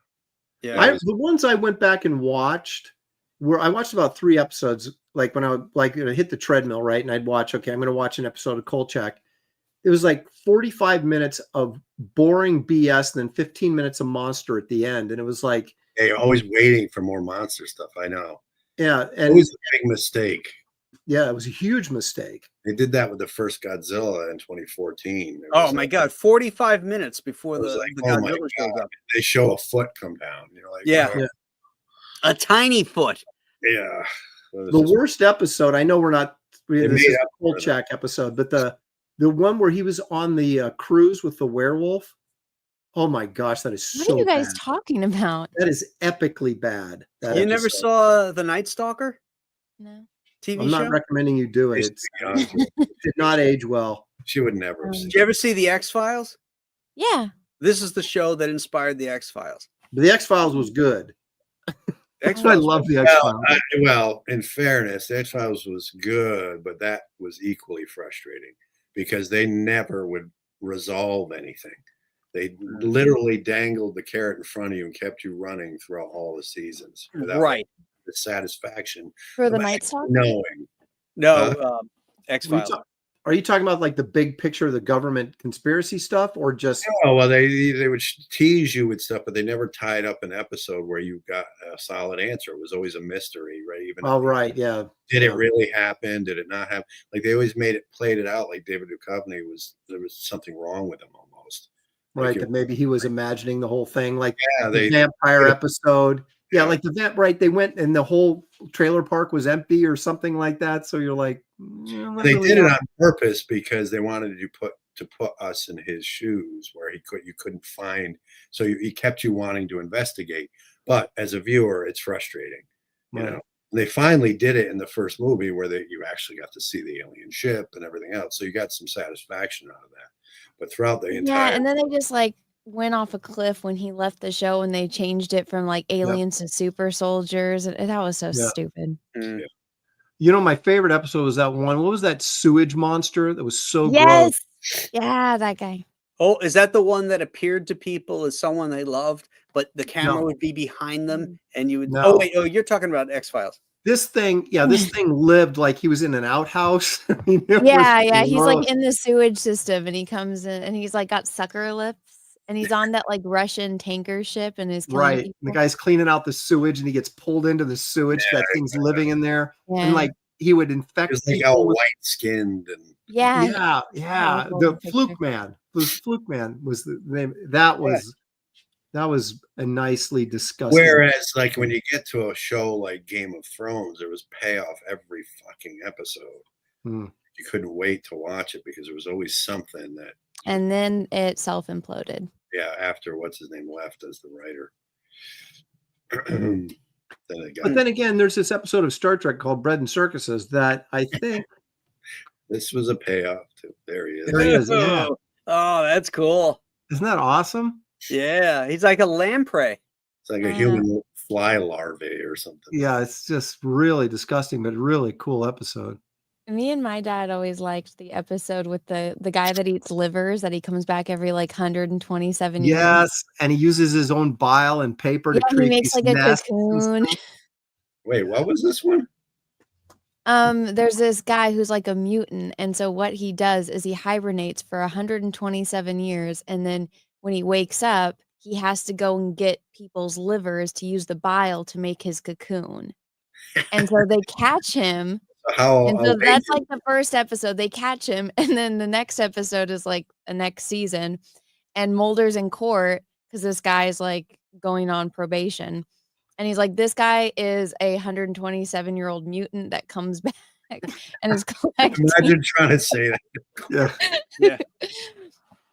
Speaker 2: Yeah.
Speaker 3: The ones I went back and watched were I watched about 3 episodes. Like when I would hit the treadmill, right, and I'd watch. Okay, I'm going to watch an episode of Kolchak. It was like 45 minutes of boring BS, and then 15 minutes of monster at the end, and it was like
Speaker 5: They're always waiting for more monster stuff. I know.
Speaker 3: Yeah, and
Speaker 5: Always a big mistake.
Speaker 3: Yeah, it was a huge mistake.
Speaker 5: They did that with the first Godzilla in 2014.
Speaker 2: Oh my God! 45 minutes before the
Speaker 5: Godzilla shows up, they show a foot come down. You're like,
Speaker 2: yeah, a tiny foot.
Speaker 5: Yeah.
Speaker 3: The worst episode. I know we're not. This is a Kolchak episode, but the one where he was on the cruise with the werewolf. Oh my gosh, that is so bad.
Speaker 4: What are you guys talking about?
Speaker 3: That is epically bad.
Speaker 2: You never saw The Night Stalker?
Speaker 4: No.
Speaker 3: TV I'm not recommending you do it. It did not age well.
Speaker 5: She would never.
Speaker 2: Did you ever see The X-Files?
Speaker 4: Yeah.
Speaker 2: This is the show that inspired The X-Files.
Speaker 3: But The X-Files was good. I love The X-Files.
Speaker 5: Well, in fairness, The X-Files was good, but that was equally frustrating because they never would resolve anything. They literally dangled the carrot in front of you and kept you running throughout all the seasons.
Speaker 2: Right.
Speaker 5: The satisfaction
Speaker 4: for the Night Stalker.
Speaker 2: No, X-Files.
Speaker 3: Are you talking about like the big picture of the government conspiracy stuff, or just?
Speaker 5: Oh well, they would tease you with stuff, but they never tied up an episode where you got a solid answer. It was always a mystery, right? Even
Speaker 3: yeah.
Speaker 5: Did it really happen? Did it not happen? Like they always played it out like David Duchovny there was something wrong with him almost.
Speaker 3: Right, that maybe he was imagining the whole thing, like
Speaker 5: the
Speaker 3: vampire episode. Yeah, like the vet, right? They went and the whole trailer park was empty or something like that. So you're like,
Speaker 5: they did it on purpose because they wanted to put us in his shoes where you couldn't find. So he kept you wanting to investigate. But as a viewer, it's frustrating. You know, they finally did it in the first movie where you actually got to see the alien ship and everything else. So you got some satisfaction out of that. But throughout the entire
Speaker 4: and then they just like went off a cliff when he left the show and they changed it from like aliens to super soldiers. And that was so stupid.
Speaker 3: Yeah. You know, my favorite episode was that one. What was that sewage monster that was so gross?
Speaker 4: Yes. Yeah, that guy.
Speaker 2: Oh, is that the one that appeared to people as someone they loved, but the camera would be behind them and you would Oh wait, you're talking about X-Files.
Speaker 3: This thing, this thing lived like he was in an outhouse.
Speaker 4: He's like in the sewage system and he comes in and he's like got sucker lips and he's on that like Russian tanker ship and is killing people.
Speaker 3: The guy's cleaning out the sewage and he gets pulled into the sewage. That thing's living in there. And like he would infect
Speaker 5: people. Like all white skinned and
Speaker 3: the Fluke Man. Fluke Man was the name. That was a nicely disgusting.
Speaker 5: Whereas, like when you get to a show like Game of Thrones, there was payoff every fucking episode. You couldn't wait to watch it because there was always something that.
Speaker 4: And then it self-imploded.
Speaker 5: Yeah, after what's his name left as the writer.
Speaker 3: But then again, there's this episode of Star Trek called Bread and Circuses that I think
Speaker 5: this was a payoff too. There he is.
Speaker 3: There he is. Yeah.
Speaker 2: Oh, that's cool.
Speaker 3: Isn't that awesome?
Speaker 2: Yeah, he's like a lamprey.
Speaker 5: It's like a human fly larvae or something.
Speaker 3: Yeah, it's just really disgusting, but really cool episode.
Speaker 4: Me and my dad always liked the episode with the guy that eats livers, that he comes back every like 127 years.
Speaker 3: Yes, and he uses his own bile and paper to create.
Speaker 4: He makes like a cocoon.
Speaker 5: Wait, what was this one?
Speaker 4: There's this guy who's like a mutant, and so what he does is he hibernates for 127 years, and then when he wakes up, he has to go and get people's livers to use the bile to make his cocoon. And so they catch him. That's like the first episode. They catch him, and then the next episode is like the next season, and Mulder's in court because this guy is like going on probation. And he's like, this guy is a 127-year-old mutant that comes back and is collecting.
Speaker 5: Imagine trying to say that.
Speaker 2: Yeah.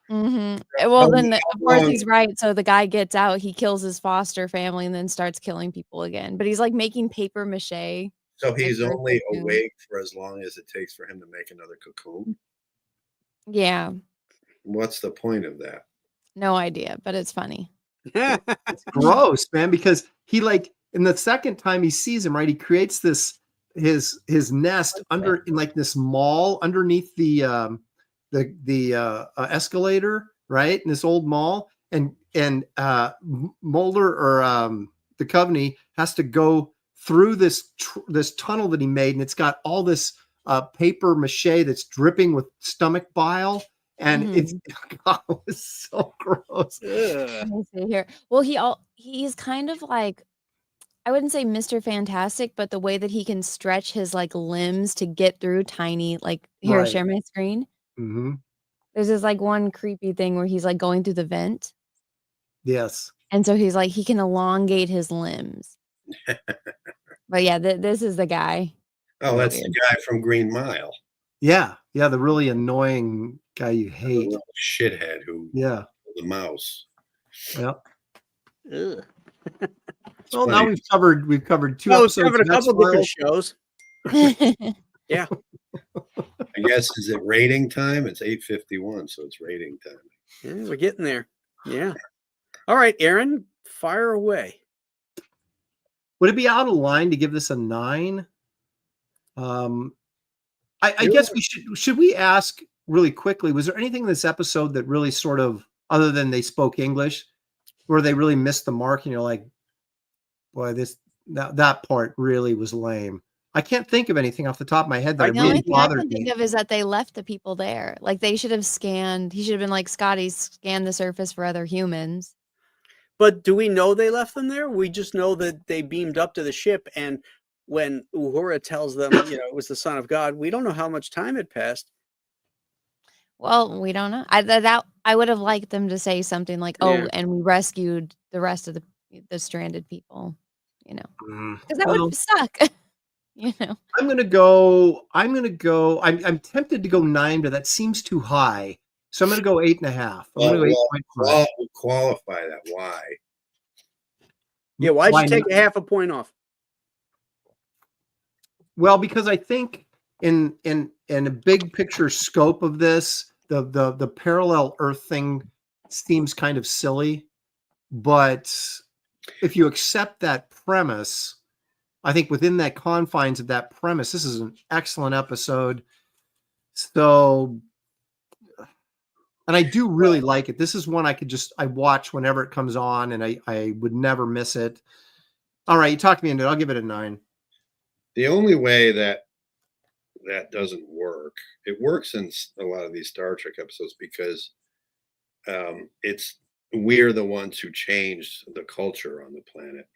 Speaker 4: Well, then, of course, he's right. So the guy gets out, he kills his foster family, and then starts killing people again. But he's like making paper mache.
Speaker 5: So he's only awake for as long as it takes for him to make another cocoon?
Speaker 4: Yeah.
Speaker 5: What's the point of that?
Speaker 4: No idea, but it's funny.
Speaker 3: It's gross, man, because he like in the second time he sees him, right? He creates this his nest under in like this mall underneath the escalator, right? In this old mall, and Mulder or the Coveney has to go through this tunnel that he made, and it's got all this paper mache that's dripping with stomach bile. And it's God, it was so gross.
Speaker 4: Let me see here. Well, he's kind of like, I wouldn't say Mr. Fantastic, but the way that he can stretch his like limbs to get through tiny, like here,
Speaker 3: Right.
Speaker 4: share my screen.
Speaker 3: Mm-hmm.
Speaker 4: There's this like one creepy thing where he's like going through the vent.
Speaker 3: Yes.
Speaker 4: And so he's like, he can elongate his limbs. But yeah, this is the guy.
Speaker 5: Oh, that's the guy from Green Mile.
Speaker 3: Yeah. Yeah. The really annoying guy you
Speaker 5: The
Speaker 3: hate.
Speaker 5: little shithead who
Speaker 3: Yeah.
Speaker 5: the mouse.
Speaker 3: Yep.
Speaker 2: Ugh.
Speaker 3: Well,
Speaker 5: funny.
Speaker 3: now we've covered two
Speaker 2: Well, we've
Speaker 3: episodes.
Speaker 2: covered a
Speaker 3: of
Speaker 2: couple different
Speaker 3: X-Files.
Speaker 2: shows. Yeah.
Speaker 5: I guess is it rating time? It's 8:51, so it's rating time.
Speaker 2: Yeah, we're getting there. Yeah. All right, Aaron, fire away.
Speaker 3: Would it be out of line to give this a 9? I
Speaker 2: Really?
Speaker 3: guess we should we ask really quickly, was there anything in this episode that really sort of, other than they spoke English, where they really missed the mark and you're like, boy, that part really was lame. I can't think of anything off the top of my head that
Speaker 4: The only
Speaker 3: really
Speaker 4: thing I
Speaker 3: bothered
Speaker 4: can think
Speaker 3: me.
Speaker 4: of is that they left the people there. Like they should have scanned. He should have been like, Scotty, scan the surface for other humans.
Speaker 2: But do we know they left them there? We just know that they beamed up to the ship, and when Uhura tells them, it was the Son of God, we don't know how much time had passed.
Speaker 4: Well, we don't know. I would have liked them to say something like, "Oh,
Speaker 2: Yeah.
Speaker 4: and we rescued the rest of the stranded people," because that
Speaker 3: Well,
Speaker 4: would suck.
Speaker 3: I'm tempted to go 9, but that seems too high. So I'm going to go 8.5. I'm going to go 8.5.
Speaker 5: We'll qualify that. Why?
Speaker 2: Yeah, why'd
Speaker 3: Why
Speaker 2: you take
Speaker 3: not?
Speaker 2: a half a point off?
Speaker 3: Well, because I think in a big picture scope of this, the parallel Earth thing seems kind of silly. But if you accept that premise, I think within that confines of that premise, this is an excellent episode. So, and I do really like it. This is one I watch whenever it comes on, and I would never miss it. All right, you talked me into it. I'll give it a 9.
Speaker 5: The only way that doesn't work, it works in a lot of these Star Trek episodes because we're the ones who changed the culture on the planet,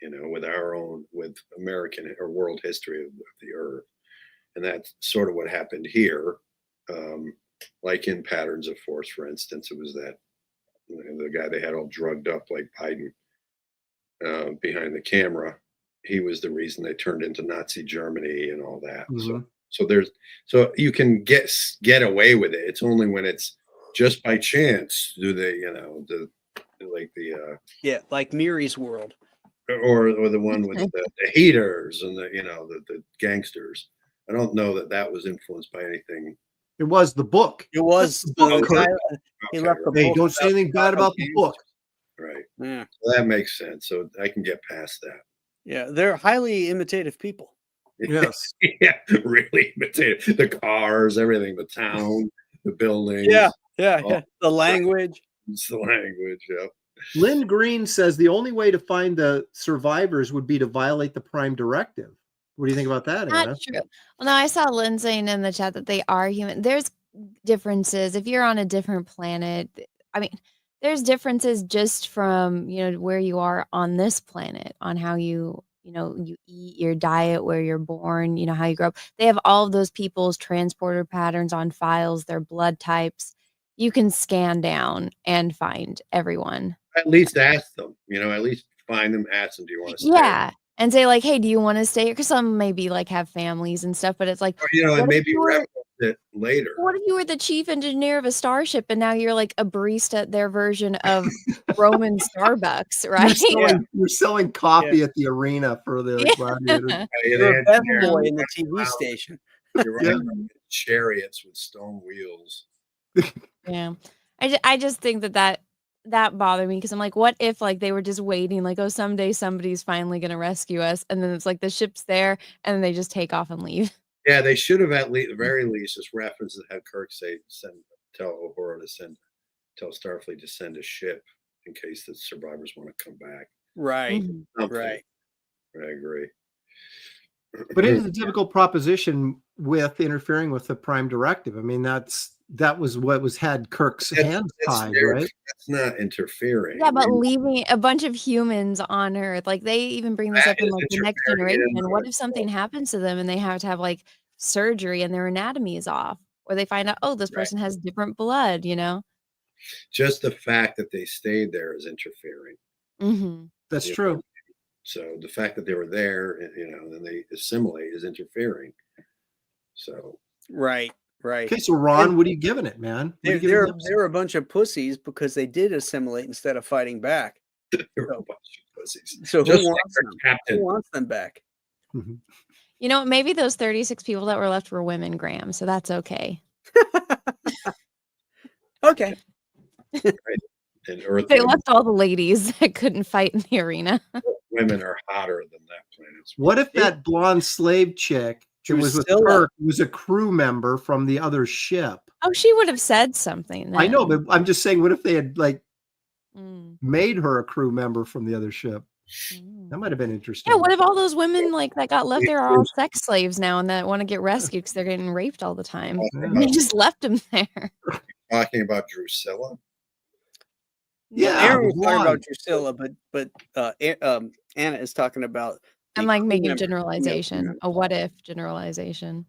Speaker 5: with American or world history of the Earth. And that's sort of what happened here. Like in Patterns of Force, for instance, it was that the guy they had all drugged up like Biden behind the camera. He was the reason they turned into Nazi Germany and all that.
Speaker 3: Mhm.
Speaker 5: So you can get away with it. It's only when it's just by chance do they,
Speaker 2: like Miri's World,
Speaker 5: or the one with the heaters and the gangsters. I don't know that was influenced by anything.
Speaker 3: It was the book.
Speaker 2: It was
Speaker 3: the book.
Speaker 2: he left the
Speaker 3: Hey,
Speaker 2: book
Speaker 3: don't say anything bad about the book.
Speaker 5: Right.
Speaker 2: Yeah.
Speaker 5: So that makes sense. So I can get past that.
Speaker 2: Yeah, they're highly imitative people.
Speaker 3: Yes.
Speaker 5: Yeah, really imitative. The cars, everything, the town, the buildings.
Speaker 2: Yeah.
Speaker 5: Oh,
Speaker 2: The language.
Speaker 5: It's the language. Yeah.
Speaker 3: Lynn Green says the only way to find the survivors would be to violate the Prime Directive. What do you think about that, Anna?
Speaker 4: Not true. Well, no, I saw Lynn saying in the chat that they are human. There's differences. If you're on a different planet, I mean, there's differences just from, where you are on this planet, on how you eat, your diet, where you're born, how you grow up. They have all of those people's transporter patterns on files, their blood types. You can scan down and find everyone.
Speaker 5: At least ask them, at least find them, ask them, do you want to stay?
Speaker 4: Yeah. And say like, hey, do you want to stay here? Because some maybe like have families and stuff, but it's like,
Speaker 5: Or, and maybe reference it later.
Speaker 4: what if you were the chief engineer of a starship and now you're like a barista at their version of Roman Starbucks, right?
Speaker 3: You're selling coffee at the arena for the gladiators.
Speaker 2: You're a best boy in the TV station.
Speaker 5: You're running chariots with stone wheels.
Speaker 4: Yeah. I just think that that bothered me because I'm like, what if like they were just waiting, like, oh, someday somebody's finally gonna rescue us, and then it's like the ship's there, and then they just take off and leave.
Speaker 5: Yeah, they should have at least, very least, just referenced had Kirk tell Uhura tell Starfleet to send a ship in case the survivors want to come back.
Speaker 2: Right.
Speaker 4: Mhm.
Speaker 5: Something.
Speaker 2: Right.
Speaker 5: I agree.
Speaker 3: But it is a typical proposition with interfering with the Prime Directive. I mean, that was what had Kirk's hands tied, right?
Speaker 5: That's not interfering.
Speaker 4: Yeah,
Speaker 5: I
Speaker 4: but
Speaker 5: mean,
Speaker 4: leaving a bunch of humans on Earth, like they even bring this
Speaker 5: that
Speaker 4: up in
Speaker 5: is
Speaker 4: like the next
Speaker 5: interfering in
Speaker 4: generation. What if something happens to them and they have to have like surgery and their anatomy is off, or they find out, oh, this
Speaker 5: Right.
Speaker 4: person has different blood, you know?
Speaker 5: Just the fact that they stayed there is interfering.
Speaker 4: Mm-hmm.
Speaker 3: That's
Speaker 5: You
Speaker 3: true.
Speaker 5: know, so the fact that they were there, then they assimilate is interfering. So
Speaker 2: Right. Right.
Speaker 3: Okay, so Ron, what are you giving it, man? What are you giving it?
Speaker 2: They're a bunch of pussies because they did assimilate instead of fighting back.
Speaker 5: they're a bunch of pussies.
Speaker 2: So
Speaker 5: Just
Speaker 2: who
Speaker 5: like
Speaker 2: wants
Speaker 5: their
Speaker 2: them?
Speaker 5: captain.
Speaker 2: Who wants them back?
Speaker 3: Mhm.
Speaker 4: You know, maybe those 36 people that were left were women, Graham, so that's okay.
Speaker 2: Okay.
Speaker 5: And Earth
Speaker 4: They
Speaker 5: women,
Speaker 4: left all the ladies that couldn't fight in the arena.
Speaker 5: women are hotter than that planet's.
Speaker 3: What if that blonde slave chick that was with
Speaker 2: Drusilla.
Speaker 3: Kirk was a crew member from the other ship?
Speaker 4: Oh, she would have said something then.
Speaker 3: I know, but I'm just saying, what if they had like
Speaker 4: Mm.
Speaker 3: made her a crew member from the other ship?
Speaker 4: Mm.
Speaker 3: That might have been interesting.
Speaker 4: Yeah, what if all those women like that got left there are all sex slaves now and that want to get rescued because they're getting raped all the time?
Speaker 3: Yeah.
Speaker 4: They just left them there.
Speaker 5: Talking about Drusilla.
Speaker 3: Yeah,
Speaker 2: Aaron
Speaker 3: the
Speaker 2: was talking about
Speaker 3: blonde.
Speaker 2: Drusilla, but Anna is talking about.
Speaker 4: I'm
Speaker 2: the
Speaker 4: like
Speaker 2: crew
Speaker 4: making a
Speaker 2: member-
Speaker 4: generalization, a what if generalization.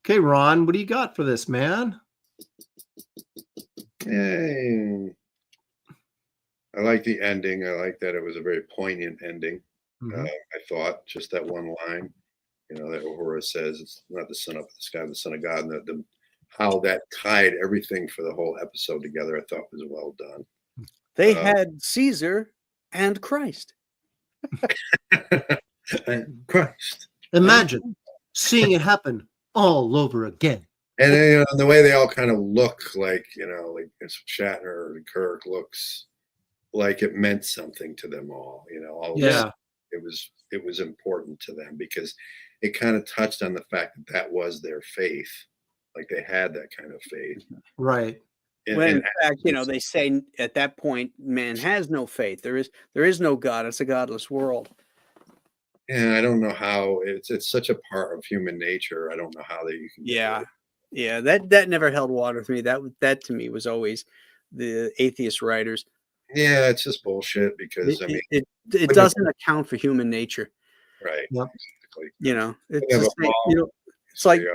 Speaker 3: Okay, Ron, what do you got for this, man?
Speaker 5: Yay. I like the ending. I like that it was a very poignant ending.
Speaker 3: Mhm.
Speaker 5: I thought just that one line, that Uhura says, it's not the sun up in the sky, the son of God, and the how that tied everything for the whole episode together, I thought was well done.
Speaker 2: They had Caesar and Christ.
Speaker 5: And Christ.
Speaker 3: Imagine seeing it happen all over again.
Speaker 5: And then, the way they all kind of look like it's Shatner and Kirk looks like it meant something to them all. All of
Speaker 3: Yeah.
Speaker 5: this, it was important to them because it kind of touched on the fact that was their faith. Like they had that kind of faith.
Speaker 3: Right.
Speaker 2: When in fact, they say at that point, man has no faith. There is no God. It's a godless world.
Speaker 5: And I don't know how it's such a part of human nature. I don't know how that you can.
Speaker 2: Yeah. That never held water with me. That to me was always the atheist writers.
Speaker 5: Yeah, it's just bullshit because
Speaker 2: it doesn't account for human nature.
Speaker 5: Right.
Speaker 3: Yep.
Speaker 5: Exactly.
Speaker 2: It's the same,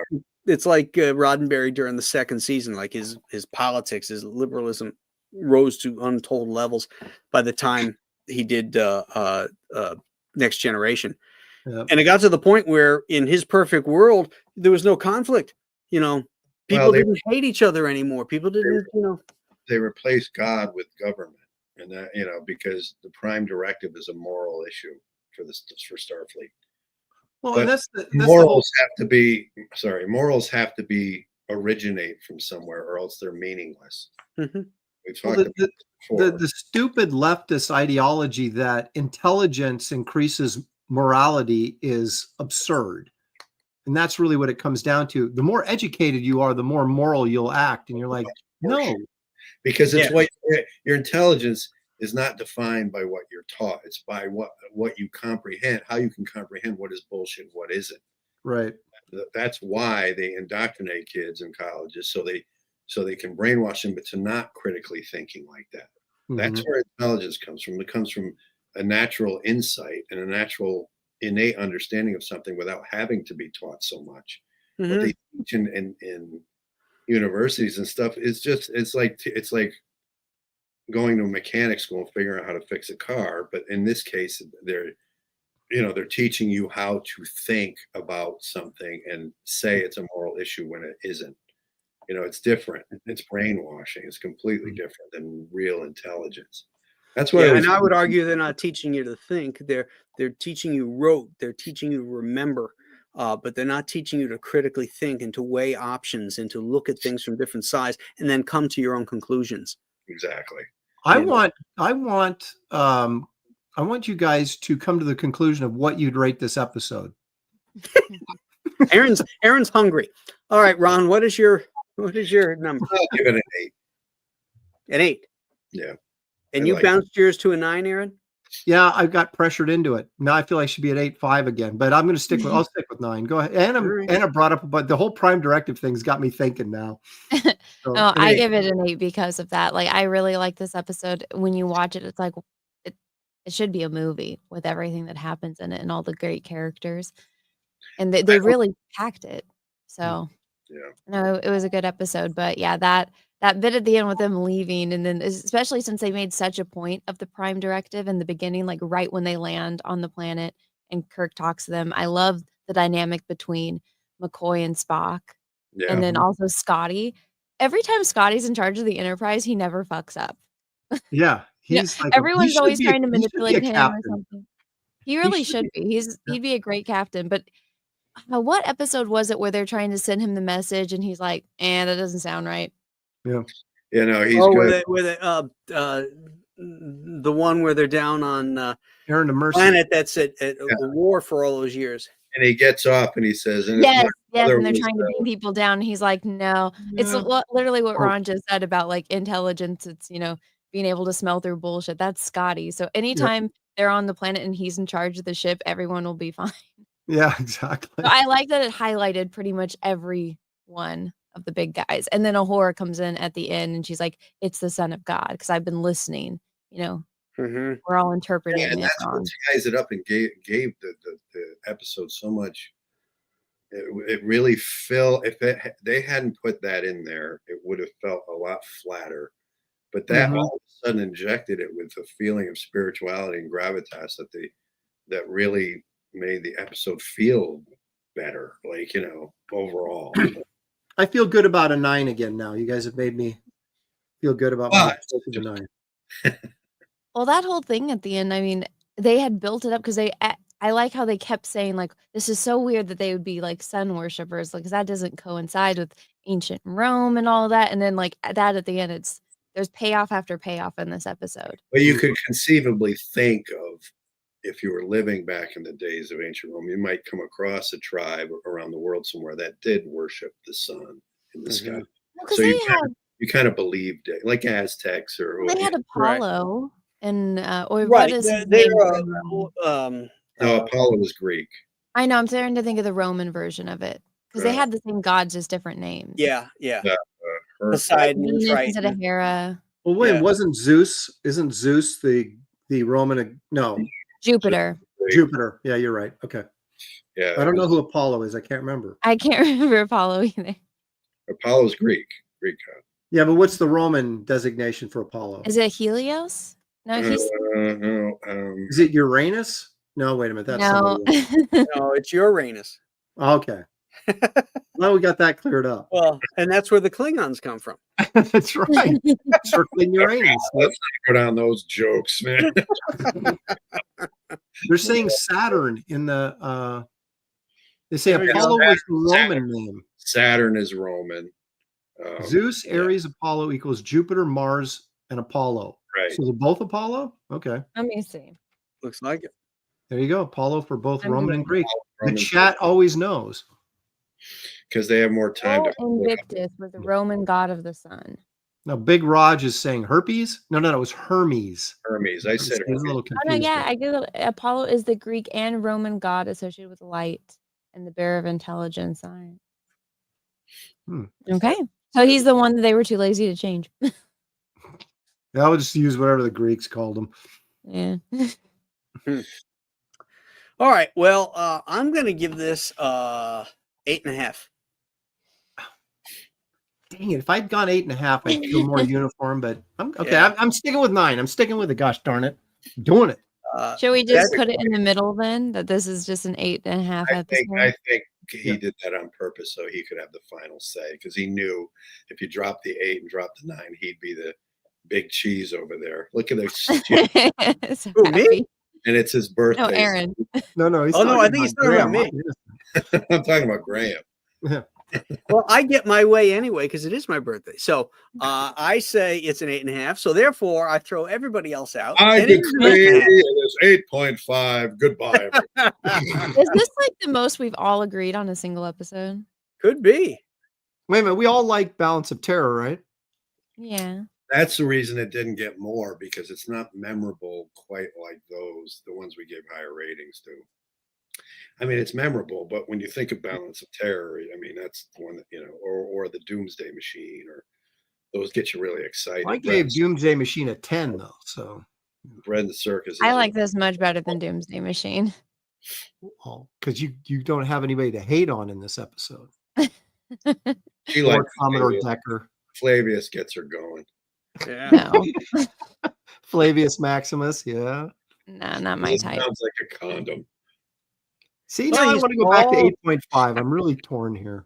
Speaker 2: it's like Roddenberry during the second season, like his politics, his liberalism rose to untold levels by the time he did Next Generation.
Speaker 3: Yep.
Speaker 2: And it got to the point where in his perfect world, there was no conflict. People didn't hate each other anymore. People didn't,
Speaker 5: They replaced God with government. And that, because the Prime Directive is a moral issue for Starfleet.
Speaker 3: Well,
Speaker 5: but
Speaker 3: that's
Speaker 5: morals have to be originate from somewhere, or else they're meaningless.
Speaker 2: Mm-hmm.
Speaker 5: We've talked about this before.
Speaker 3: The stupid leftist ideology that intelligence increases morality is absurd. And that's really what it comes down to. The more educated you are, the more moral you'll act. And you're like, no.
Speaker 5: Because it's what your intelligence is not defined by what you're taught. It's by what you comprehend, how you can comprehend what is bullshit, what isn't.
Speaker 3: Right.
Speaker 5: That's why they indoctrinate kids in colleges, so they can brainwash them, but to not critically thinking like that. Mm-hmm. That's where intelligence comes from. It comes from a natural insight and a natural innate understanding of something without having to be taught so much. Mm-hmm. What they teach in universities and stuff is just it's like going to a mechanic school and figuring out how to fix a car. But in this case, they're teaching you how to think about something and say it's a moral issue when it isn't. It's different. It's brainwashing. It's completely different than real intelligence. That's what.
Speaker 2: And I would argue they're not teaching you to think. They're teaching you rote. They're teaching you to remember. But they're not teaching you to critically think and to weigh options and to look at things from different sides and then come to your own conclusions.
Speaker 5: exactly.
Speaker 3: I want you guys to come to the conclusion of what you'd rate this episode.
Speaker 2: Aaron's hungry. All right, Ron, what is your number?
Speaker 5: I'll give it an 8.
Speaker 2: An 8.
Speaker 5: Yeah.
Speaker 2: And
Speaker 5: I
Speaker 2: you
Speaker 5: like
Speaker 2: bounced yours to a 9, Aaron?
Speaker 3: Yeah, I got pressured into it. Now I feel I should be at 8.5 again, but I'm going to stick with. I'll stick with 9. Go ahead. Anna brought up, but the whole Prime Directive thing's got me thinking now. So,
Speaker 4: No, I give it an 8 because of that. Like, I really like this episode. When you watch it, it's like it should be a movie with everything that happens in it and all the great characters. And they really packed it. So
Speaker 5: Yeah.
Speaker 4: no, it was a good episode. But yeah, that bit at the end with them leaving, and then especially since they made such a point of the Prime Directive in the beginning, like right when they land on the planet and Kirk talks to them. I love the dynamic between McCoy and Spock.
Speaker 5: Yeah.
Speaker 4: And then also Scotty. Every time Scotty's in charge of the Enterprise, he never fucks up.
Speaker 3: Yeah,
Speaker 4: Yeah,
Speaker 3: he's like
Speaker 4: everyone's always trying to
Speaker 3: he should be a
Speaker 4: manipulate him or
Speaker 3: captain.
Speaker 4: something. He really should be. He'd be a great captain. But what episode was it where they're trying to send him the message and he's like, that doesn't sound right.
Speaker 3: Yeah.
Speaker 5: You know, he's good.
Speaker 2: The one where they're down on
Speaker 3: Aaron to Mercy.
Speaker 2: planet that's at war for all those years.
Speaker 5: And he gets off and he says,
Speaker 4: Yes, and they're trying to bring people down. And he's like, no. It's literally what
Speaker 3: Oh.
Speaker 4: Ron just said about like intelligence. It's, being able to smell through bullshit. That's Scotty. So anytime they're on the planet and he's in charge of the ship, everyone will be fine.
Speaker 3: Yeah, exactly.
Speaker 4: So I like that it highlighted pretty much every one of the big guys. And then Uhura comes in at the end and she's like, it's the Son of God. Because I've been listening,
Speaker 2: Mm-hmm.
Speaker 4: we're all interpreting
Speaker 5: and
Speaker 4: it
Speaker 5: that's
Speaker 4: wrong.
Speaker 5: what ties it up and gave the episode so much. It really felt, they hadn't put that in there, it would have felt a lot flatter. But that all of a sudden injected it with a feeling of spirituality and gravitas that really made the episode feel better, like, overall.
Speaker 3: I feel good about a 9 again now. You guys have made me feel good about my a 9.
Speaker 4: Well, that whole thing at the end, I mean, they had built it up because I like how they kept saying, like, this is so weird that they would be like sun worshippers, like, 'cause that doesn't coincide with ancient Rome and all that. And then, like, that at the end, there's payoff after payoff in this episode.
Speaker 5: But you could conceivably think of, if you were living back in the days of ancient Rome, you might come across a tribe around the world somewhere that did worship the sun in the sky.
Speaker 4: Well,
Speaker 5: So you kind of believed it, like Aztecs or
Speaker 4: they had Apollo and or
Speaker 2: Right.
Speaker 4: what is his name?
Speaker 5: no, Apollo was Greek.
Speaker 4: I know. I'm starting to think of the Roman version of it because they had the same gods, just different names.
Speaker 2: Yeah.
Speaker 5: Poseidon
Speaker 2: and
Speaker 4: Venus
Speaker 2: Triton.
Speaker 4: instead of Hera.
Speaker 3: Well, wait,
Speaker 2: Yeah.
Speaker 3: wasn't Zeus? Isn't Zeus the Roman? No,
Speaker 4: Jupiter.
Speaker 3: Jupiter. Yeah, you're right. Okay.
Speaker 5: Yeah,
Speaker 3: I don't know who Apollo is. I can't remember.
Speaker 4: I can't remember Apollo either.
Speaker 5: Apollo's Greek god.
Speaker 3: Yeah, but what's the Roman designation for Apollo?
Speaker 4: Is it Helios? No, he's
Speaker 5: No,
Speaker 3: Is it Uranus? No, wait a minute. That's
Speaker 4: no.
Speaker 3: somebody else.
Speaker 2: No, it's Uranus.
Speaker 3: Okay. Well, we got that cleared up.
Speaker 2: Well, and that's where the Klingons come from.
Speaker 3: That's right. Circling Uranus.
Speaker 5: let's not go down those jokes, man.
Speaker 3: They're saying Saturn in the. They say
Speaker 2: There we go.
Speaker 3: Apollo was the Roman name.
Speaker 5: Saturn is Roman.
Speaker 3: Zeus, Ares, Apollo equals Jupiter, Mars, and Apollo.
Speaker 5: Right.
Speaker 3: So they're both Apollo? Okay.
Speaker 4: Let me see.
Speaker 2: Looks like it.
Speaker 3: There you go. Apollo for both
Speaker 4: I'm
Speaker 3: Roman and Greek.
Speaker 5: Roman,
Speaker 3: The chat always knows.
Speaker 5: because they have more time to.
Speaker 4: Invictus was the Roman god of the sun.
Speaker 3: Now, Big Raj is saying herpes. No, it was Hermes.
Speaker 5: Hermes. I said
Speaker 3: He's a little
Speaker 4: Oh no,
Speaker 3: confused.
Speaker 4: yeah, I get it. Apollo is the Greek and Roman god associated with light and the bearer of intelligence. Science. Okay, so he's the one that they were too lazy to change.
Speaker 3: I would just use whatever the Greeks called him.
Speaker 4: Yeah.
Speaker 2: All right. Well, I'm going to give this 8.5.
Speaker 3: Dang it! If I'd gone 8.5, I'd feel more uniform. But I'm okay.
Speaker 2: Yeah.
Speaker 3: I'm sticking with 9. I'm sticking with it. Gosh darn it, I'm doing it.
Speaker 4: Should we just
Speaker 2: That's-
Speaker 4: put it in the middle then? That this is just an 8.5
Speaker 5: I
Speaker 4: episode.
Speaker 5: think he did that on purpose so he could have the final say, because he knew if you drop the 8 and drop the 9, he'd be the big cheese over there. Look at this,
Speaker 4: So
Speaker 2: Who, me?
Speaker 4: happy.
Speaker 5: and it's his birthday.
Speaker 4: No, Aaron.
Speaker 3: No. He's
Speaker 2: Oh, no,
Speaker 3: talking
Speaker 2: I think he's talking about
Speaker 3: Graham.
Speaker 2: me.
Speaker 5: I'm talking about Graham.
Speaker 2: Well, I get my way anyway because it is my birthday. So I say it's an 8.5. So therefore, I throw everybody else out.
Speaker 5: I
Speaker 2: and it
Speaker 5: decree
Speaker 2: is an
Speaker 5: it is 8.5. Goodbye.
Speaker 2: 8.5.
Speaker 4: Is this like the most we've all agreed on a single episode?
Speaker 2: Could be.
Speaker 3: Wait a minute. We all like Balance of Terror, right?
Speaker 4: Yeah.
Speaker 5: That's the reason it didn't get more, because it's not memorable quite like the ones we gave higher ratings to. I mean, it's memorable, but when you think of Balance of Terror, I mean, that's the one that, or the Doomsday Machine, or those get you really excited.
Speaker 3: I gave Doomsday Machine a 10 though, so
Speaker 5: Bread and Circus.
Speaker 4: I like this much better than Doomsday Machine.
Speaker 3: because you don't have anybody to hate on in this episode.
Speaker 5: She
Speaker 3: Or
Speaker 5: likes
Speaker 3: Commodore
Speaker 5: Flavius.
Speaker 3: Decker,
Speaker 5: Flavius gets her going.
Speaker 2: Yeah.
Speaker 4: No,
Speaker 3: Flavius Maximus, yeah.
Speaker 4: no, not my
Speaker 5: This
Speaker 4: type.
Speaker 5: sounds like a condom.
Speaker 3: See,
Speaker 2: Well,
Speaker 3: now I
Speaker 2: he's
Speaker 3: want to go back to
Speaker 2: tall.
Speaker 3: 8.5. I'm really torn here.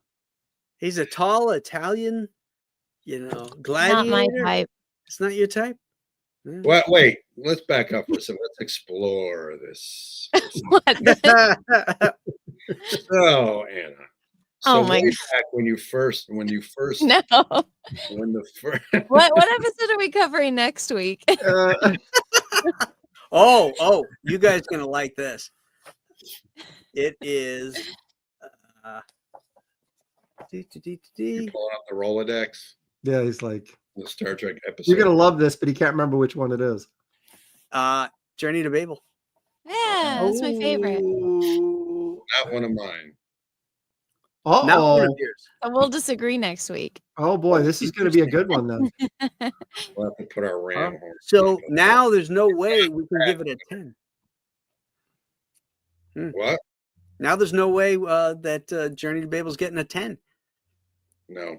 Speaker 2: He's a tall Italian, gladiator.
Speaker 4: Not my type.
Speaker 2: It's not your type. Yeah.
Speaker 5: Well, wait, let's back up for a second. Let's explore this.
Speaker 4: What?
Speaker 5: So, Anna.
Speaker 4: Oh
Speaker 5: So
Speaker 4: my
Speaker 5: way
Speaker 4: God.
Speaker 5: back when you first,
Speaker 4: No.
Speaker 5: when the first,
Speaker 4: What episode are we covering next week?
Speaker 2: Oh, you guys gonna like this. It is
Speaker 5: you pulling up the Rolodex,
Speaker 3: Yeah, he's like,
Speaker 5: the Star Trek episode.
Speaker 3: you're gonna love this, but he can't remember which one it is.
Speaker 2: Journey to Babel.
Speaker 4: Yeah, that's my favorite.
Speaker 5: Not one of mine.
Speaker 2: Not one
Speaker 3: Uh-oh.
Speaker 2: of yours.
Speaker 4: So we'll disagree next week.
Speaker 3: Oh boy, this is gonna be a good one then.
Speaker 5: We'll have to put our ram horn.
Speaker 2: So now there's no way we can give it a 10.
Speaker 5: What?
Speaker 2: Now there's no way that Journey to Babel's getting a 10.
Speaker 5: No.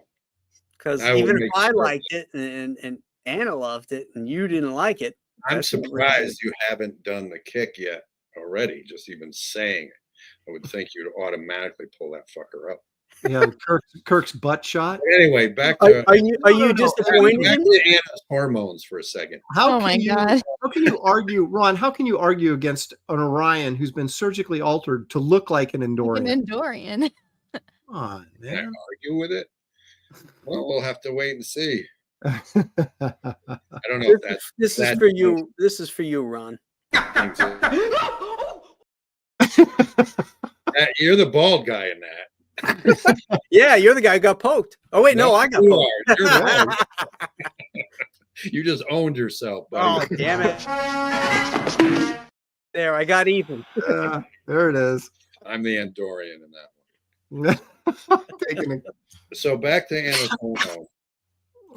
Speaker 2: Because
Speaker 5: I will
Speaker 2: even if
Speaker 5: make
Speaker 2: I
Speaker 5: sure.
Speaker 2: liked it and Anna loved it and you didn't like it,
Speaker 5: I'm
Speaker 2: that's what we're
Speaker 5: surprised you haven't done the kick yet already, just even saying it. I would think you'd automatically pull that fucker up.
Speaker 3: Yeah, Kirk's butt shot.
Speaker 5: Anyway, back
Speaker 2: Are
Speaker 5: to
Speaker 2: you
Speaker 3: no.
Speaker 2: disappointed
Speaker 5: back
Speaker 2: in
Speaker 5: to
Speaker 2: it?
Speaker 5: Anna's hormones for a second.
Speaker 3: How
Speaker 4: Oh my
Speaker 3: can you
Speaker 4: God.
Speaker 3: how can you argue, Ron? How can you argue against an Orion who's been surgically altered to look like an
Speaker 4: An
Speaker 3: Endorian?
Speaker 4: Endorian.
Speaker 3: Come on,
Speaker 5: Can I
Speaker 3: man.
Speaker 5: argue with it? Well, we'll have to wait and see. I don't know if that's
Speaker 2: This is
Speaker 5: that-
Speaker 2: for you. This is for you, Ron.
Speaker 5: You're the bald guy in that.
Speaker 2: Yeah, you're the guy who got poked. Oh wait, no, I got
Speaker 5: you
Speaker 2: poked.
Speaker 5: are. You're right. You just owned yourself,
Speaker 2: Oh,
Speaker 5: buddy.
Speaker 2: damn it. There, I got even.
Speaker 3: There it is.
Speaker 5: I'm the Andorian in that
Speaker 3: Taking a,
Speaker 5: one. So back to Anna's hormone.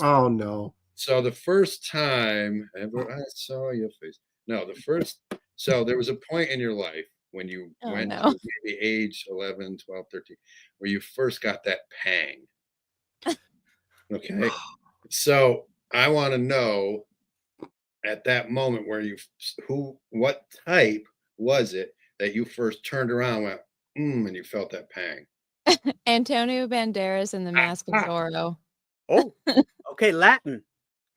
Speaker 3: oh no.
Speaker 5: So the first time ever I saw your face. No, so there was a point in your life when you
Speaker 4: Oh,
Speaker 5: went
Speaker 4: no.
Speaker 5: to maybe age 11, 12, 13, where you first got that pang. Okay. So I want to know at that moment where what type was it that you first turned around and went, and you felt that pang?
Speaker 4: Antonio Banderas in The Mask of Zorro.
Speaker 2: Oh, okay, Latin.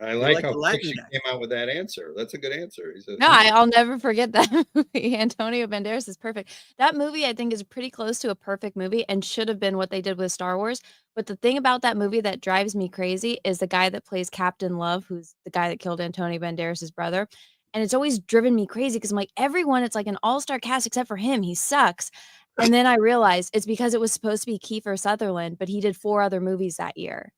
Speaker 5: I like
Speaker 2: like
Speaker 5: how
Speaker 2: the
Speaker 5: quick
Speaker 2: Latin
Speaker 5: she
Speaker 2: guy.
Speaker 5: came out with that answer. That's a good answer. He said,
Speaker 4: No, I'll never forget that movie. Antonio Banderas is perfect. That movie, I think, is pretty close to a perfect movie and should have been what they did with Star Wars. But the thing about that movie that drives me crazy is the guy that plays Captain Love, who's the guy that killed Antonio Banderas' brother. And it's always driven me crazy because I'm like, everyone, it's like an all-star cast except for him. He sucks. And then I realized it's because it was supposed to be Kiefer Sutherland, but he did 4 other movies that year.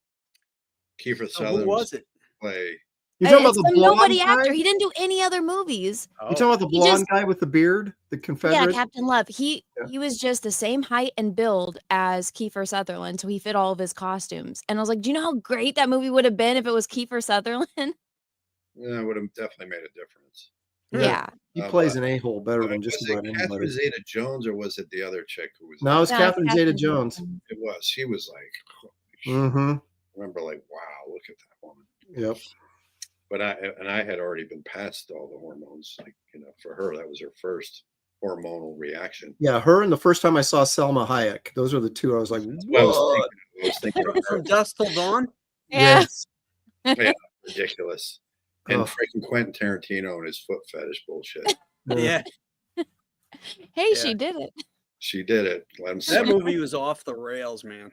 Speaker 5: Kiefer
Speaker 2: So
Speaker 5: Sutherland
Speaker 2: who was it?
Speaker 5: play.
Speaker 3: You're talking about
Speaker 4: It's
Speaker 3: the
Speaker 4: some
Speaker 3: blonde
Speaker 4: nobody
Speaker 3: guy?
Speaker 4: actor. He didn't do any other movies.
Speaker 2: Oh.
Speaker 3: You talking about the
Speaker 4: He
Speaker 3: blonde
Speaker 4: just-
Speaker 3: guy with the beard, the Confederate?
Speaker 4: Yeah, Captain Love. He
Speaker 3: Yeah.
Speaker 4: was just the same height and build as Kiefer Sutherland, so he fit all of his costumes. And I was like, do you know how great that movie would have been if it was Kiefer Sutherland?
Speaker 5: Yeah, it would have definitely made a difference.
Speaker 4: Yeah.
Speaker 3: He plays
Speaker 5: but-
Speaker 3: an a-hole better than just
Speaker 5: was it
Speaker 3: about anybody.
Speaker 5: Catherine Zeta-Jones or was it the other chick who was?
Speaker 3: No, it's
Speaker 4: No,
Speaker 3: Catherine
Speaker 4: Catherine
Speaker 3: Zeta-Jones.
Speaker 4: Zeta-Jones.
Speaker 5: It was. She was like,
Speaker 3: Mm-hmm.
Speaker 5: I remember like, wow, look at that woman.
Speaker 3: Yep.
Speaker 5: But I had already been past all the hormones. Like, for her, that was her first hormonal reaction.
Speaker 3: Yeah, her and the first time I saw Selma Hayek. Those are the two I was like,
Speaker 5: Well, I was
Speaker 3: what?
Speaker 5: thinking of her.
Speaker 2: From dusk till dawn.
Speaker 4: Yeah.
Speaker 3: Yes.
Speaker 5: Ridiculous. And
Speaker 3: Oh.
Speaker 5: freaking Quentin Tarantino and his foot fetish bullshit.
Speaker 2: Yeah,
Speaker 4: Hey,
Speaker 2: Yeah.
Speaker 4: she did it.
Speaker 5: She did it. Let him see.
Speaker 2: that movie was off the rails, man.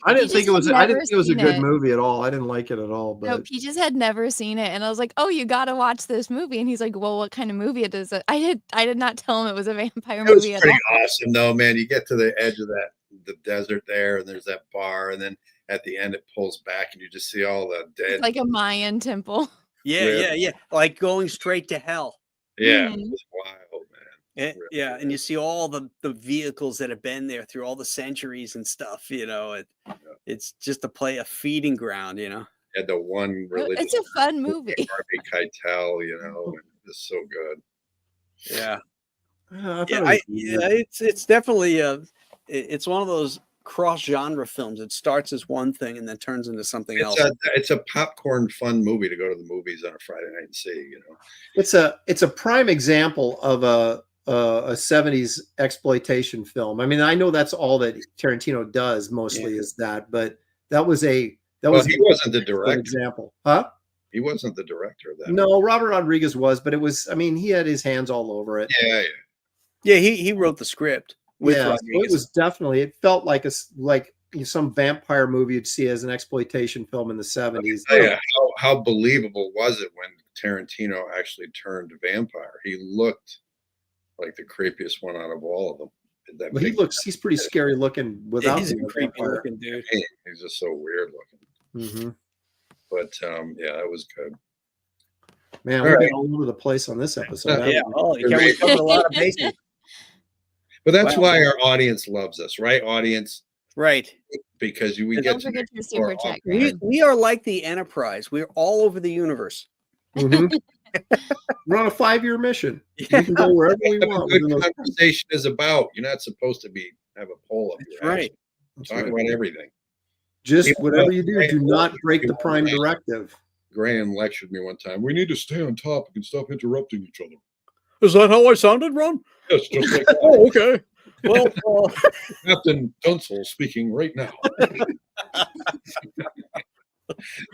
Speaker 3: I didn't
Speaker 4: He
Speaker 3: think
Speaker 4: just
Speaker 3: it was.
Speaker 4: had
Speaker 3: I didn't
Speaker 4: never
Speaker 3: think it was a
Speaker 4: seen
Speaker 3: good
Speaker 4: it.
Speaker 3: movie at all. I didn't like it at all.
Speaker 4: No,
Speaker 3: But
Speaker 4: Peaches had never seen it, and I was like, "Oh, you gotta watch this movie." And he's like, "Well, what kind of movie it is?" I did not tell him it was a vampire
Speaker 5: It was
Speaker 4: movie at
Speaker 5: pretty
Speaker 4: all.
Speaker 5: awesome, though, man. You get to the edge of the desert there, and there's that bar, and then at the end it pulls back, and you just see all the dead.
Speaker 4: It's like a Mayan temple.
Speaker 2: Yeah. Like going straight to hell.
Speaker 5: Yeah,
Speaker 4: Mhm.
Speaker 5: it was wild, man. Really
Speaker 2: Yeah, and you see all the vehicles that have been there through all the centuries and stuff. It's just a feeding ground.
Speaker 5: had the one religious
Speaker 4: It's a fun movie.
Speaker 5: Harvey Keitel, and it's so good.
Speaker 2: Yeah,
Speaker 3: I thought
Speaker 2: yeah, it's definitely it's one of those cross genre films. It starts as one thing and then turns into something else.
Speaker 5: It's a popcorn fun movie to go to the movies on a Friday night and see.
Speaker 3: it's a prime example of a 70s exploitation film. I mean, I know that's all that Tarantino does mostly is that, but that was he wasn't
Speaker 5: the director.
Speaker 3: Example, huh?
Speaker 5: He wasn't the director of that.
Speaker 3: No, Robert Rodriguez was, but it was. I mean, he had his hands all over it.
Speaker 2: Yeah. He wrote the script. With
Speaker 3: So it was definitely. It felt like some vampire movie you'd see as an exploitation film in the 70s.
Speaker 5: How believable was it when Tarantino actually turned vampire? He looked like the creepiest one out of all of them.
Speaker 3: He's pretty scary looking without
Speaker 2: he's
Speaker 3: being
Speaker 2: a
Speaker 3: a
Speaker 2: creepy
Speaker 3: vampire.
Speaker 2: looking dude.
Speaker 5: He's just so weird looking.
Speaker 3: Mm-hmm.
Speaker 5: But that was good.
Speaker 3: Man, we're getting all over the place on this episode.
Speaker 2: Yeah, we covered a lot of bases.
Speaker 5: But that's why our audience loves us, right? Audience,
Speaker 2: right?
Speaker 5: Because we
Speaker 4: Don't
Speaker 5: get
Speaker 4: forget your super chat.
Speaker 2: We are like the Enterprise. We're all over the universe.
Speaker 3: Mm-hmm. We're on a 5-year mission. We can go wherever we want.
Speaker 5: What good conversation is about. You're not supposed to have a poll up here.
Speaker 2: Right.
Speaker 5: Talk about everything.
Speaker 3: Just whatever you do not break the prime directive.
Speaker 5: Graham lectured me one time. We need to stay on topic and stop interrupting each other.
Speaker 2: Is that how I sounded, Ron?
Speaker 5: Yes, just like that.
Speaker 2: Oh, okay. Well,
Speaker 5: Captain Dunsel speaking right now.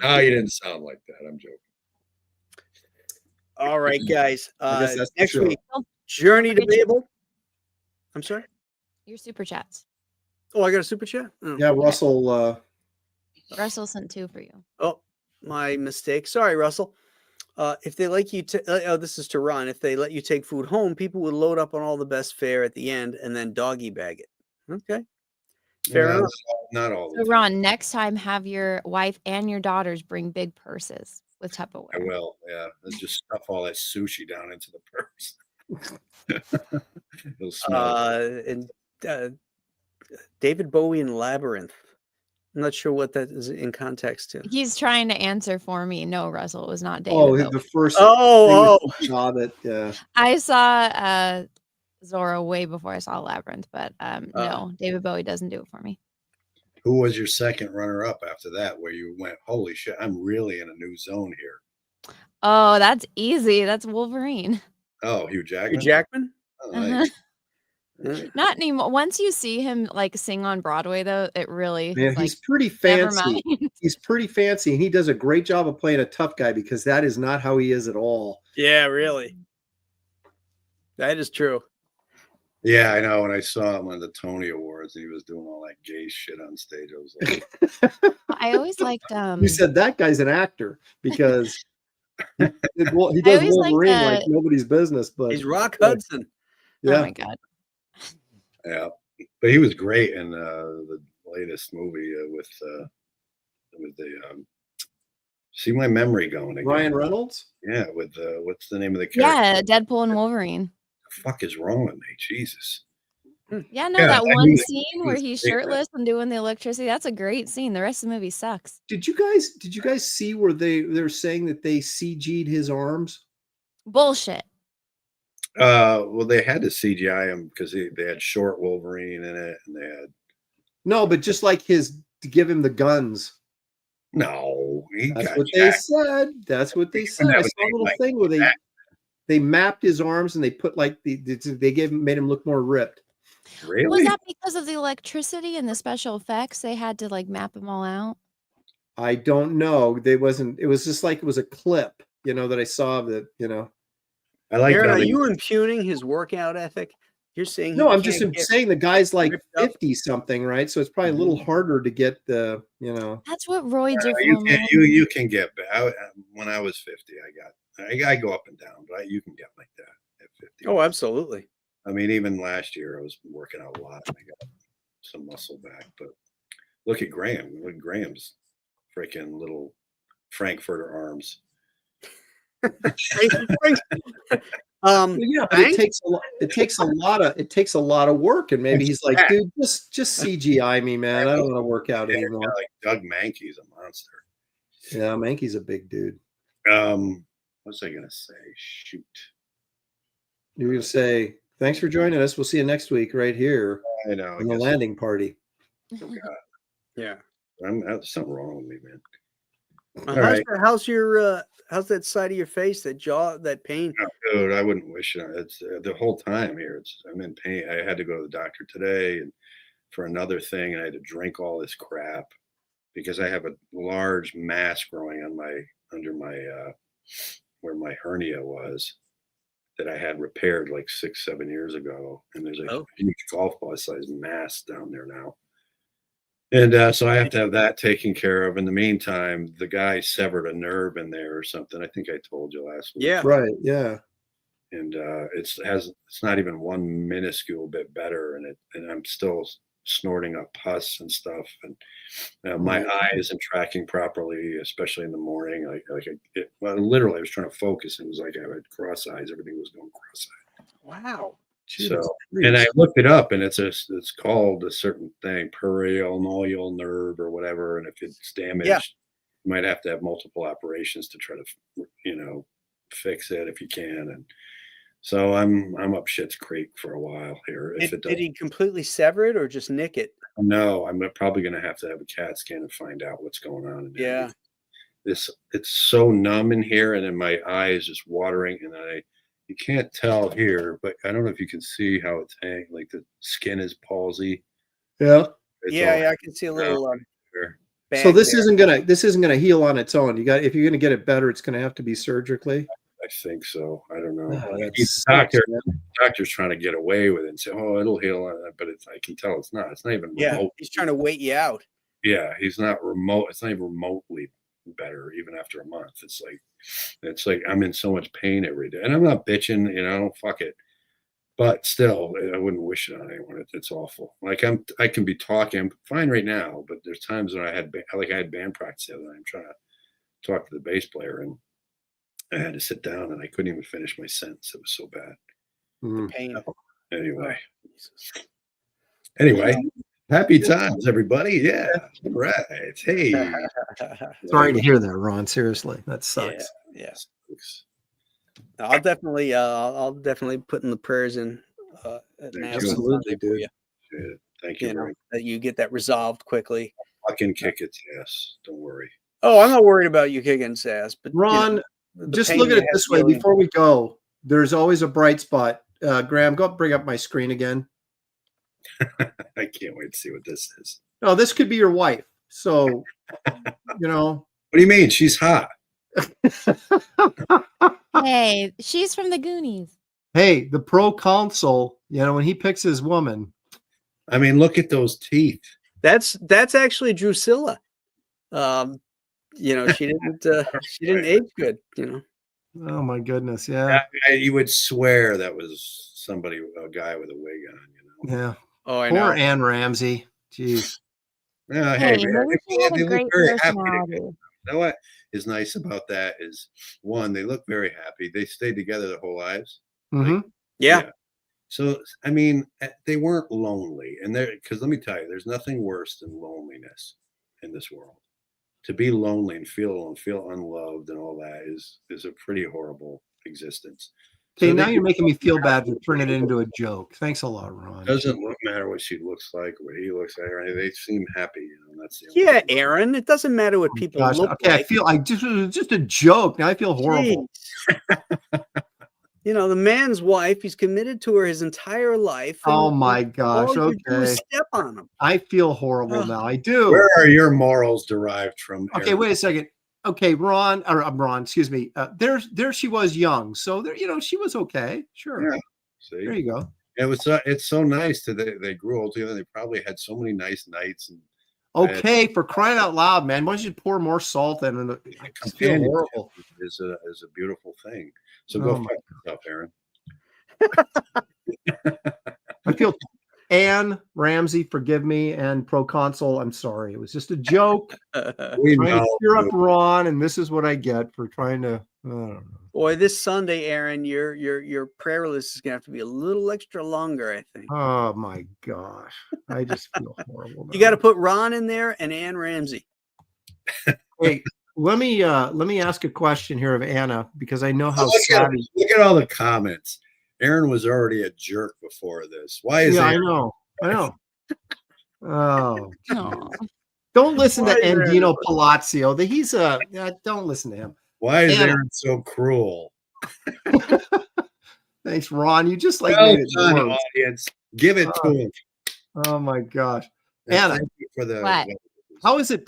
Speaker 5: No, you didn't sound like that. I'm joking.
Speaker 2: All right, guys. Next
Speaker 3: sure.
Speaker 2: week, Journey to Babel. I'm sorry?
Speaker 4: Your super chats.
Speaker 2: Oh, I got a super chat? Oh.
Speaker 3: Yeah, Russell.
Speaker 4: Russell sent 2 for you.
Speaker 2: Oh, my mistake. Sorry, Russell. If they let you, this is to Ron. If they let you take food home, people would load up on all the best fare at the end and then doggy bag it. Okay. Fair enough.
Speaker 5: Not all.
Speaker 4: So, Ron, next time have your wife and your daughters bring big purses with Tupperware.
Speaker 5: I will. Yeah. Let's just stuff all that sushi down into the purse. It'll smell.
Speaker 2: And David Bowie and Labyrinth. I'm not sure what that is in context to.
Speaker 4: He's trying to answer for me. No, Russell, it was not David.
Speaker 3: Oh,
Speaker 4: Bowie.
Speaker 3: the first. Saw that. Yeah.
Speaker 4: I saw Zorro way before I saw Labyrinth, but no, David Bowie doesn't do it for me.
Speaker 5: Who was your second runner-up after that, where you went, holy shit, I'm really in a new zone here?
Speaker 4: Oh, that's easy. That's Wolverine.
Speaker 5: Oh, Hugh Jackman.
Speaker 2: Hugh Jackman?
Speaker 5: Oh, nice.
Speaker 4: Not anymore. Once you see him like sing on Broadway, though, it really
Speaker 3: he's pretty fancy. He's pretty fancy, and he does a great job of playing a tough guy because that is not how he is at all.
Speaker 2: Yeah, really. That is true.
Speaker 5: Yeah, I know. When I saw him on the Tony Awards, he was doing all that gay shit on stage. I was like,
Speaker 4: I always liked.
Speaker 3: You said that guy's an actor because he does Wolverine like nobody's business. But
Speaker 2: he's Rock Hudson.
Speaker 3: Yeah.
Speaker 4: Oh my god.
Speaker 5: Yeah, but he was great in the latest movie with the see my memory going again.
Speaker 3: Ryan Reynolds.
Speaker 5: Yeah, with what's the name of the character?
Speaker 4: Yeah, Deadpool and Wolverine.
Speaker 5: The fuck is wrong with me? Jesus.
Speaker 4: Yeah, no, that one scene where he's shirtless and doing the electricity, that's a great scene. The rest of the movie sucks.
Speaker 3: Did you guys see where they're saying that they CG'd his arms?
Speaker 4: Bullshit.
Speaker 5: Well, they had to CGI him because they had short Wolverine in it, and they had
Speaker 3: no, but just like to give him the guns.
Speaker 5: No,
Speaker 3: that's what they said. That's what they said. I saw a little thing where they mapped his arms and they put like made him look more ripped.
Speaker 5: Really?
Speaker 4: Was that because of the electricity and the special effects? They had to like map them all out.
Speaker 3: I don't know. It was just like it was a clip, that I saw that.
Speaker 2: I like. Aaron, are you impugning his workout ethic? You're saying
Speaker 3: No,
Speaker 2: he
Speaker 3: I'm just
Speaker 2: can't get
Speaker 3: saying the guy's like
Speaker 2: ripped up?
Speaker 3: 50 something, right? So it's probably a little harder to get the, you know.
Speaker 4: That's what roids are
Speaker 5: You
Speaker 4: for,
Speaker 5: can
Speaker 4: man.
Speaker 5: you can get when I was 50, I go up and down, but you can get like that at 50.
Speaker 2: Oh, absolutely.
Speaker 5: I mean, even last year I was working out a lot and I got some muscle back. But look at Graham. Look at Graham's freaking little Frankfurter arms.
Speaker 3: Yeah, but it takes a lot. It takes a lot of work, and maybe he's like, dude, just CGI me, man. I don't want to work out anymore.
Speaker 5: Like Doug Mankey's a monster.
Speaker 3: Yeah, Mankey's a big dude.
Speaker 5: What was I gonna say? Shoot.
Speaker 3: You're gonna say thanks for joining us. We'll see you next week right here
Speaker 5: I know.
Speaker 3: on the landing party.
Speaker 2: Yeah.
Speaker 5: There's something wrong with me, man.
Speaker 2: How's that side of your face, that jaw, that pain?
Speaker 5: Oh, dude, I wouldn't wish it. It's the whole time here. I'm in pain. I had to go to the doctor today and for another thing, and I had to drink all this crap because I have a large mass growing on under my where my hernia was that I had repaired like 6-7 years ago, and there's a huge golf ball sized mass down there now. And so I have to have that taken care of. In the meantime, the guy severed a nerve in there or something. I think I told you last week.
Speaker 2: Yeah.
Speaker 3: Right. Yeah.
Speaker 5: And it's not even one minuscule bit better, and I'm still snorting up pus and stuff, and my eye isn't tracking properly, especially in the morning. Literally, I was trying to focus, and it was like I had cross eyes. Everything was going cross-eyed.
Speaker 2: Wow.
Speaker 5: So, and I looked it up, and it's called a certain thing, peroneal nerve or whatever. And if it's damaged, you might have to have multiple operations to try to, fix it if you can. And so I'm up shit's creek for a while here.
Speaker 2: Did he completely sever it or just nick it?
Speaker 5: No, I'm probably going to have a CAT scan and find out what's going on.
Speaker 2: Yeah.
Speaker 5: It's so numb in here, and then my eye is just watering, and you can't tell here, but I don't know if you can see how it's hanging. Like the skin is palsy.
Speaker 3: Yeah.
Speaker 2: I can see a little.
Speaker 3: So this isn't gonna heal on its own. If you're gonna get it better, it's gonna have to be surgically.
Speaker 5: I think so. I don't know.
Speaker 3: Oh,
Speaker 5: Doctor's trying to get away with it and say, "Oh, it'll heal," but I can tell it's not. It's not even.
Speaker 2: Yeah, he's trying to wait you out.
Speaker 5: Yeah, he's not remote. It's not even remotely better, even after a month. It's like I'm in so much pain every day, and I'm not bitching. Fuck it. But still, I wouldn't wish it on anyone. It's awful. Like I can be talking. I'm fine right now, but there's times when I had band practice the other night. I'm trying to talk to the bass player, and I had to sit down, and I couldn't even finish my sentence. It was so bad.
Speaker 2: The pain.
Speaker 5: Anyway, happy times, everybody. Yeah, all right. Hey,
Speaker 3: sorry to hear that, Ron. Seriously, that sucks.
Speaker 2: Yeah. I'll definitely put in the prayers in.
Speaker 3: Absolutely, dude.
Speaker 5: Thank you.
Speaker 2: That you get that resolved quickly.
Speaker 5: I can kick its ass. Don't worry.
Speaker 2: Oh, I'm not worried about you kicking its ass, but
Speaker 3: Ron, just look at it this way before we go. There's always a bright spot. Graham, go bring up my screen again.
Speaker 5: I can't wait to see what this is.
Speaker 3: Oh, this could be your wife. So,
Speaker 5: What do you mean? She's hot.
Speaker 4: Hey, she's from the Goonies.
Speaker 3: Hey, the pro consul, when he picks his woman.
Speaker 5: I mean, look at those teeth.
Speaker 2: That's actually Drusilla. She didn't age good.
Speaker 3: Oh my goodness, yeah.
Speaker 5: You would swear that was a guy with a wig on.
Speaker 3: Yeah.
Speaker 2: Oh, I know.
Speaker 3: Or Ann Ramsey. Jeez.
Speaker 5: Yeah,
Speaker 4: Hey,
Speaker 5: man,
Speaker 4: they
Speaker 5: look very happy.
Speaker 4: personality.
Speaker 5: You know what is nice about that is, one, they look very happy. They stayed together their whole lives.
Speaker 3: Mm-hmm.
Speaker 2: Yeah.
Speaker 5: So, I mean, they weren't lonely. And because let me tell you, there's nothing worse than loneliness in this world. To be lonely and feel unloved and all that is a pretty horrible existence.
Speaker 3: Okay, now you're making me feel bad for turning it into a joke. Thanks a lot, Ron.
Speaker 5: Doesn't matter what she looks like or what he looks like, or anything. They seem happy. That's the only thing.
Speaker 2: Aaron. It doesn't matter what people look like.
Speaker 3: Okay, it was just a joke. Now I feel horrible.
Speaker 2: The man's wife, he's committed to her his entire life.
Speaker 3: Oh my gosh.
Speaker 2: All you do is
Speaker 3: Okay.
Speaker 2: step on him.
Speaker 3: I feel horrible now. I do.
Speaker 5: Where are your morals derived from?
Speaker 3: Okay, wait a second. Okay, Ron, excuse me. There she was young. So there, she was okay. Sure.
Speaker 5: Yeah. See?
Speaker 3: There you go.
Speaker 5: It's so nice that they grew old together. They probably had so many nice nights and
Speaker 3: Okay, for crying out loud, man. Why don't you pour more salt in? I just feel
Speaker 5: companionship
Speaker 3: horrible.
Speaker 5: is a beautiful thing. So
Speaker 3: Oh
Speaker 5: go
Speaker 3: my
Speaker 5: fuck yourself, Aaron.
Speaker 3: I feel Anne Ramsey, forgive me, and Proconsul, I'm sorry. It was just a joke.
Speaker 5: We
Speaker 3: Trying to
Speaker 5: know.
Speaker 3: cheer up Ron, and this is what I get for trying to. I don't know.
Speaker 2: Boy, this Sunday, Aaron, your prayer list is gonna have to be a little extra longer, I think.
Speaker 3: Oh my gosh, I just feel horrible.
Speaker 2: You got to put Ron in there and Ann Ramsey.
Speaker 3: Hey, let me ask a question here of Anna because I know how savvy.
Speaker 5: Look at all the comments. Aaron was already a jerk before this. Why is
Speaker 3: Yeah,
Speaker 5: Aaron?
Speaker 3: I know. Oh,
Speaker 4: Aw.
Speaker 3: don't listen to
Speaker 2: Why is Aaron
Speaker 3: Andino
Speaker 2: the-
Speaker 3: Palazzo. He's don't listen to him.
Speaker 5: Why is
Speaker 3: Anna.
Speaker 5: Aaron so cruel?
Speaker 3: Thanks, Ron. You just like
Speaker 5: Well
Speaker 3: made it
Speaker 5: done,
Speaker 3: worse.
Speaker 5: audience. Give it to him.
Speaker 3: Oh my gosh,
Speaker 5: And
Speaker 3: Anna.
Speaker 5: thank you for the.
Speaker 4: What?
Speaker 3: How is it?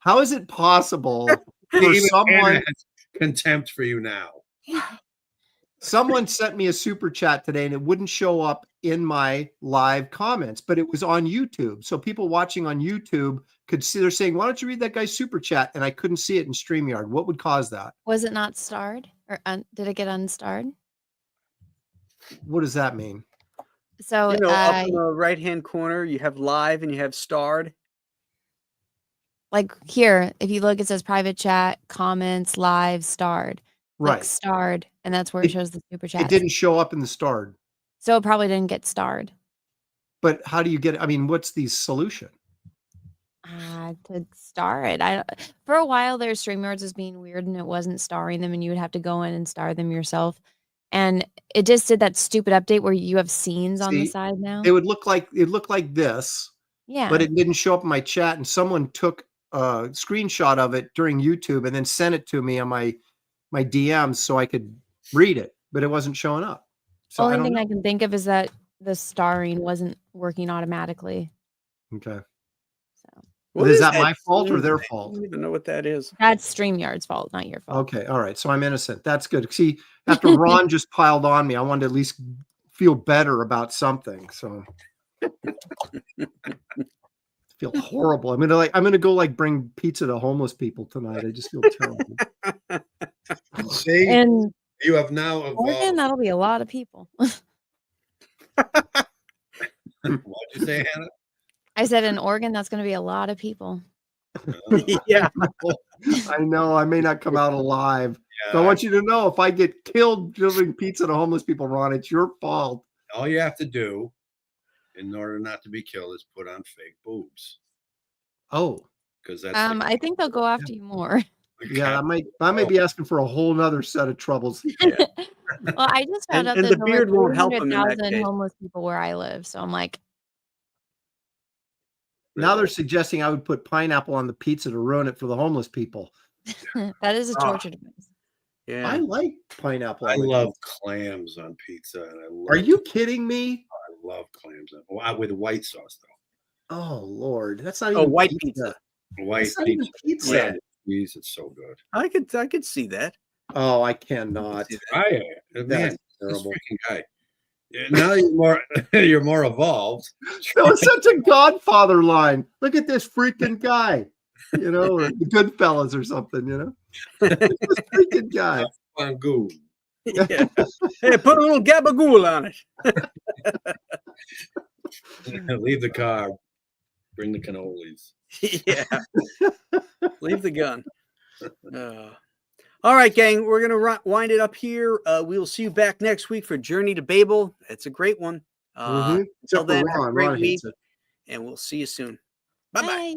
Speaker 3: How is it possible for
Speaker 5: Even
Speaker 3: someone?
Speaker 5: Aaron has contempt for you now.
Speaker 3: Someone sent me a super chat today, and it wouldn't show up in my live comments, but it was on YouTube. So people watching on YouTube could see. They're saying, "Why don't you read that guy's super chat?" And I couldn't see it in StreamYard. What would cause that?
Speaker 4: Was it not starred, or did it get unstarred?
Speaker 3: What does that mean?
Speaker 4: So
Speaker 2: You know, up in the right-hand corner, you have live and you have starred.
Speaker 4: like here, if you look, it says private chat, comments, live, starred. Click
Speaker 3: Right.
Speaker 4: starred, and that's where it shows the super chat.
Speaker 3: It didn't show up in the starred.
Speaker 4: So it probably didn't get starred.
Speaker 3: But how do you get? I mean, what's the solution?
Speaker 4: To star it. For a while there, StreamYards was being weird and it wasn't starring them, and you would have to go in and star them yourself. And it just did that stupid update where you have scenes on the
Speaker 3: See,
Speaker 4: side now.
Speaker 3: It looked like this,
Speaker 4: Yeah.
Speaker 3: but it didn't show up in my chat. And someone took a screenshot of it during YouTube and then sent it to me on my DMs so I could read it, but it wasn't showing up. So
Speaker 4: Only thing I can think of is that the starring wasn't working automatically.
Speaker 3: Okay.
Speaker 4: So
Speaker 3: But is that my fault or their
Speaker 2: I
Speaker 3: fault?
Speaker 2: don't even know what that is.
Speaker 4: that's StreamYard's fault, not your fault.
Speaker 3: Okay. All right. So I'm innocent. That's good. See, after Ron just piled on me, I wanted to at least feel better about something. So I feel horrible. I'm gonna go bring pizza to homeless people tonight. I just feel terrible.
Speaker 5: See,
Speaker 4: And
Speaker 5: you have now
Speaker 4: Oregon,
Speaker 5: evolved.
Speaker 4: that'll be a lot of people.
Speaker 5: What'd you say, Hannah?
Speaker 4: I said in Oregon, that's going to be a lot of people.
Speaker 2: Yeah.
Speaker 3: I know I may not come out alive.
Speaker 5: Yeah,
Speaker 3: So I want you to know if I get killed delivering pizza to homeless people, Ron, it's your fault.
Speaker 5: all you have to do in order not to be killed is put on fake boobs.
Speaker 3: Oh,
Speaker 5: Because that's
Speaker 4: I think they'll go after you more.
Speaker 3: yeah, I might be asking for a whole nother set of troubles.
Speaker 4: Well, I just found out
Speaker 2: And
Speaker 4: that
Speaker 2: the beard
Speaker 4: there were
Speaker 2: won't help 'em in that
Speaker 4: 300,000
Speaker 2: case.
Speaker 4: homeless people where I live. So I'm like,
Speaker 3: Now they're suggesting I would put pineapple on the pizza to ruin it for the homeless people.
Speaker 4: that is a
Speaker 2: Ah.
Speaker 4: torture device.
Speaker 2: Yeah.
Speaker 3: I like pineapple.
Speaker 5: I
Speaker 3: on my
Speaker 5: love
Speaker 3: pizza.
Speaker 5: clams on pizza, and I love.
Speaker 3: Are you kidding me?
Speaker 5: I love clams with white sauce though.
Speaker 3: Oh Lord, that's not
Speaker 2: Oh,
Speaker 3: even
Speaker 2: white pizza.
Speaker 5: White
Speaker 3: That's not even
Speaker 5: pizza.
Speaker 3: pizza.
Speaker 5: Yeah, cheese. It's so good.
Speaker 2: I could see that.
Speaker 3: Oh, I cannot.
Speaker 5: Man,
Speaker 3: That's
Speaker 5: this
Speaker 3: terrible.
Speaker 5: freaking guy. Yeah, now you're more you're more evolved.
Speaker 3: That was such a Godfather line. Look at this freaking guy, or the Goodfellas or something, this freaking guy.
Speaker 5: Fangoon.
Speaker 2: Yeah. Hey, put a little gabagool on it.
Speaker 5: Leave the car. Bring the cannolis.
Speaker 2: Yeah. Leave the gun. All right, gang. We're going to wind it up here. We will see you back next week for Journey to Babel. It's a great one. Until
Speaker 3: Except for
Speaker 2: then, have a
Speaker 3: Ron.
Speaker 2: great
Speaker 3: Ron
Speaker 2: week,
Speaker 3: hates it.
Speaker 2: and we'll see you soon. Bye-bye.
Speaker 4: Bye.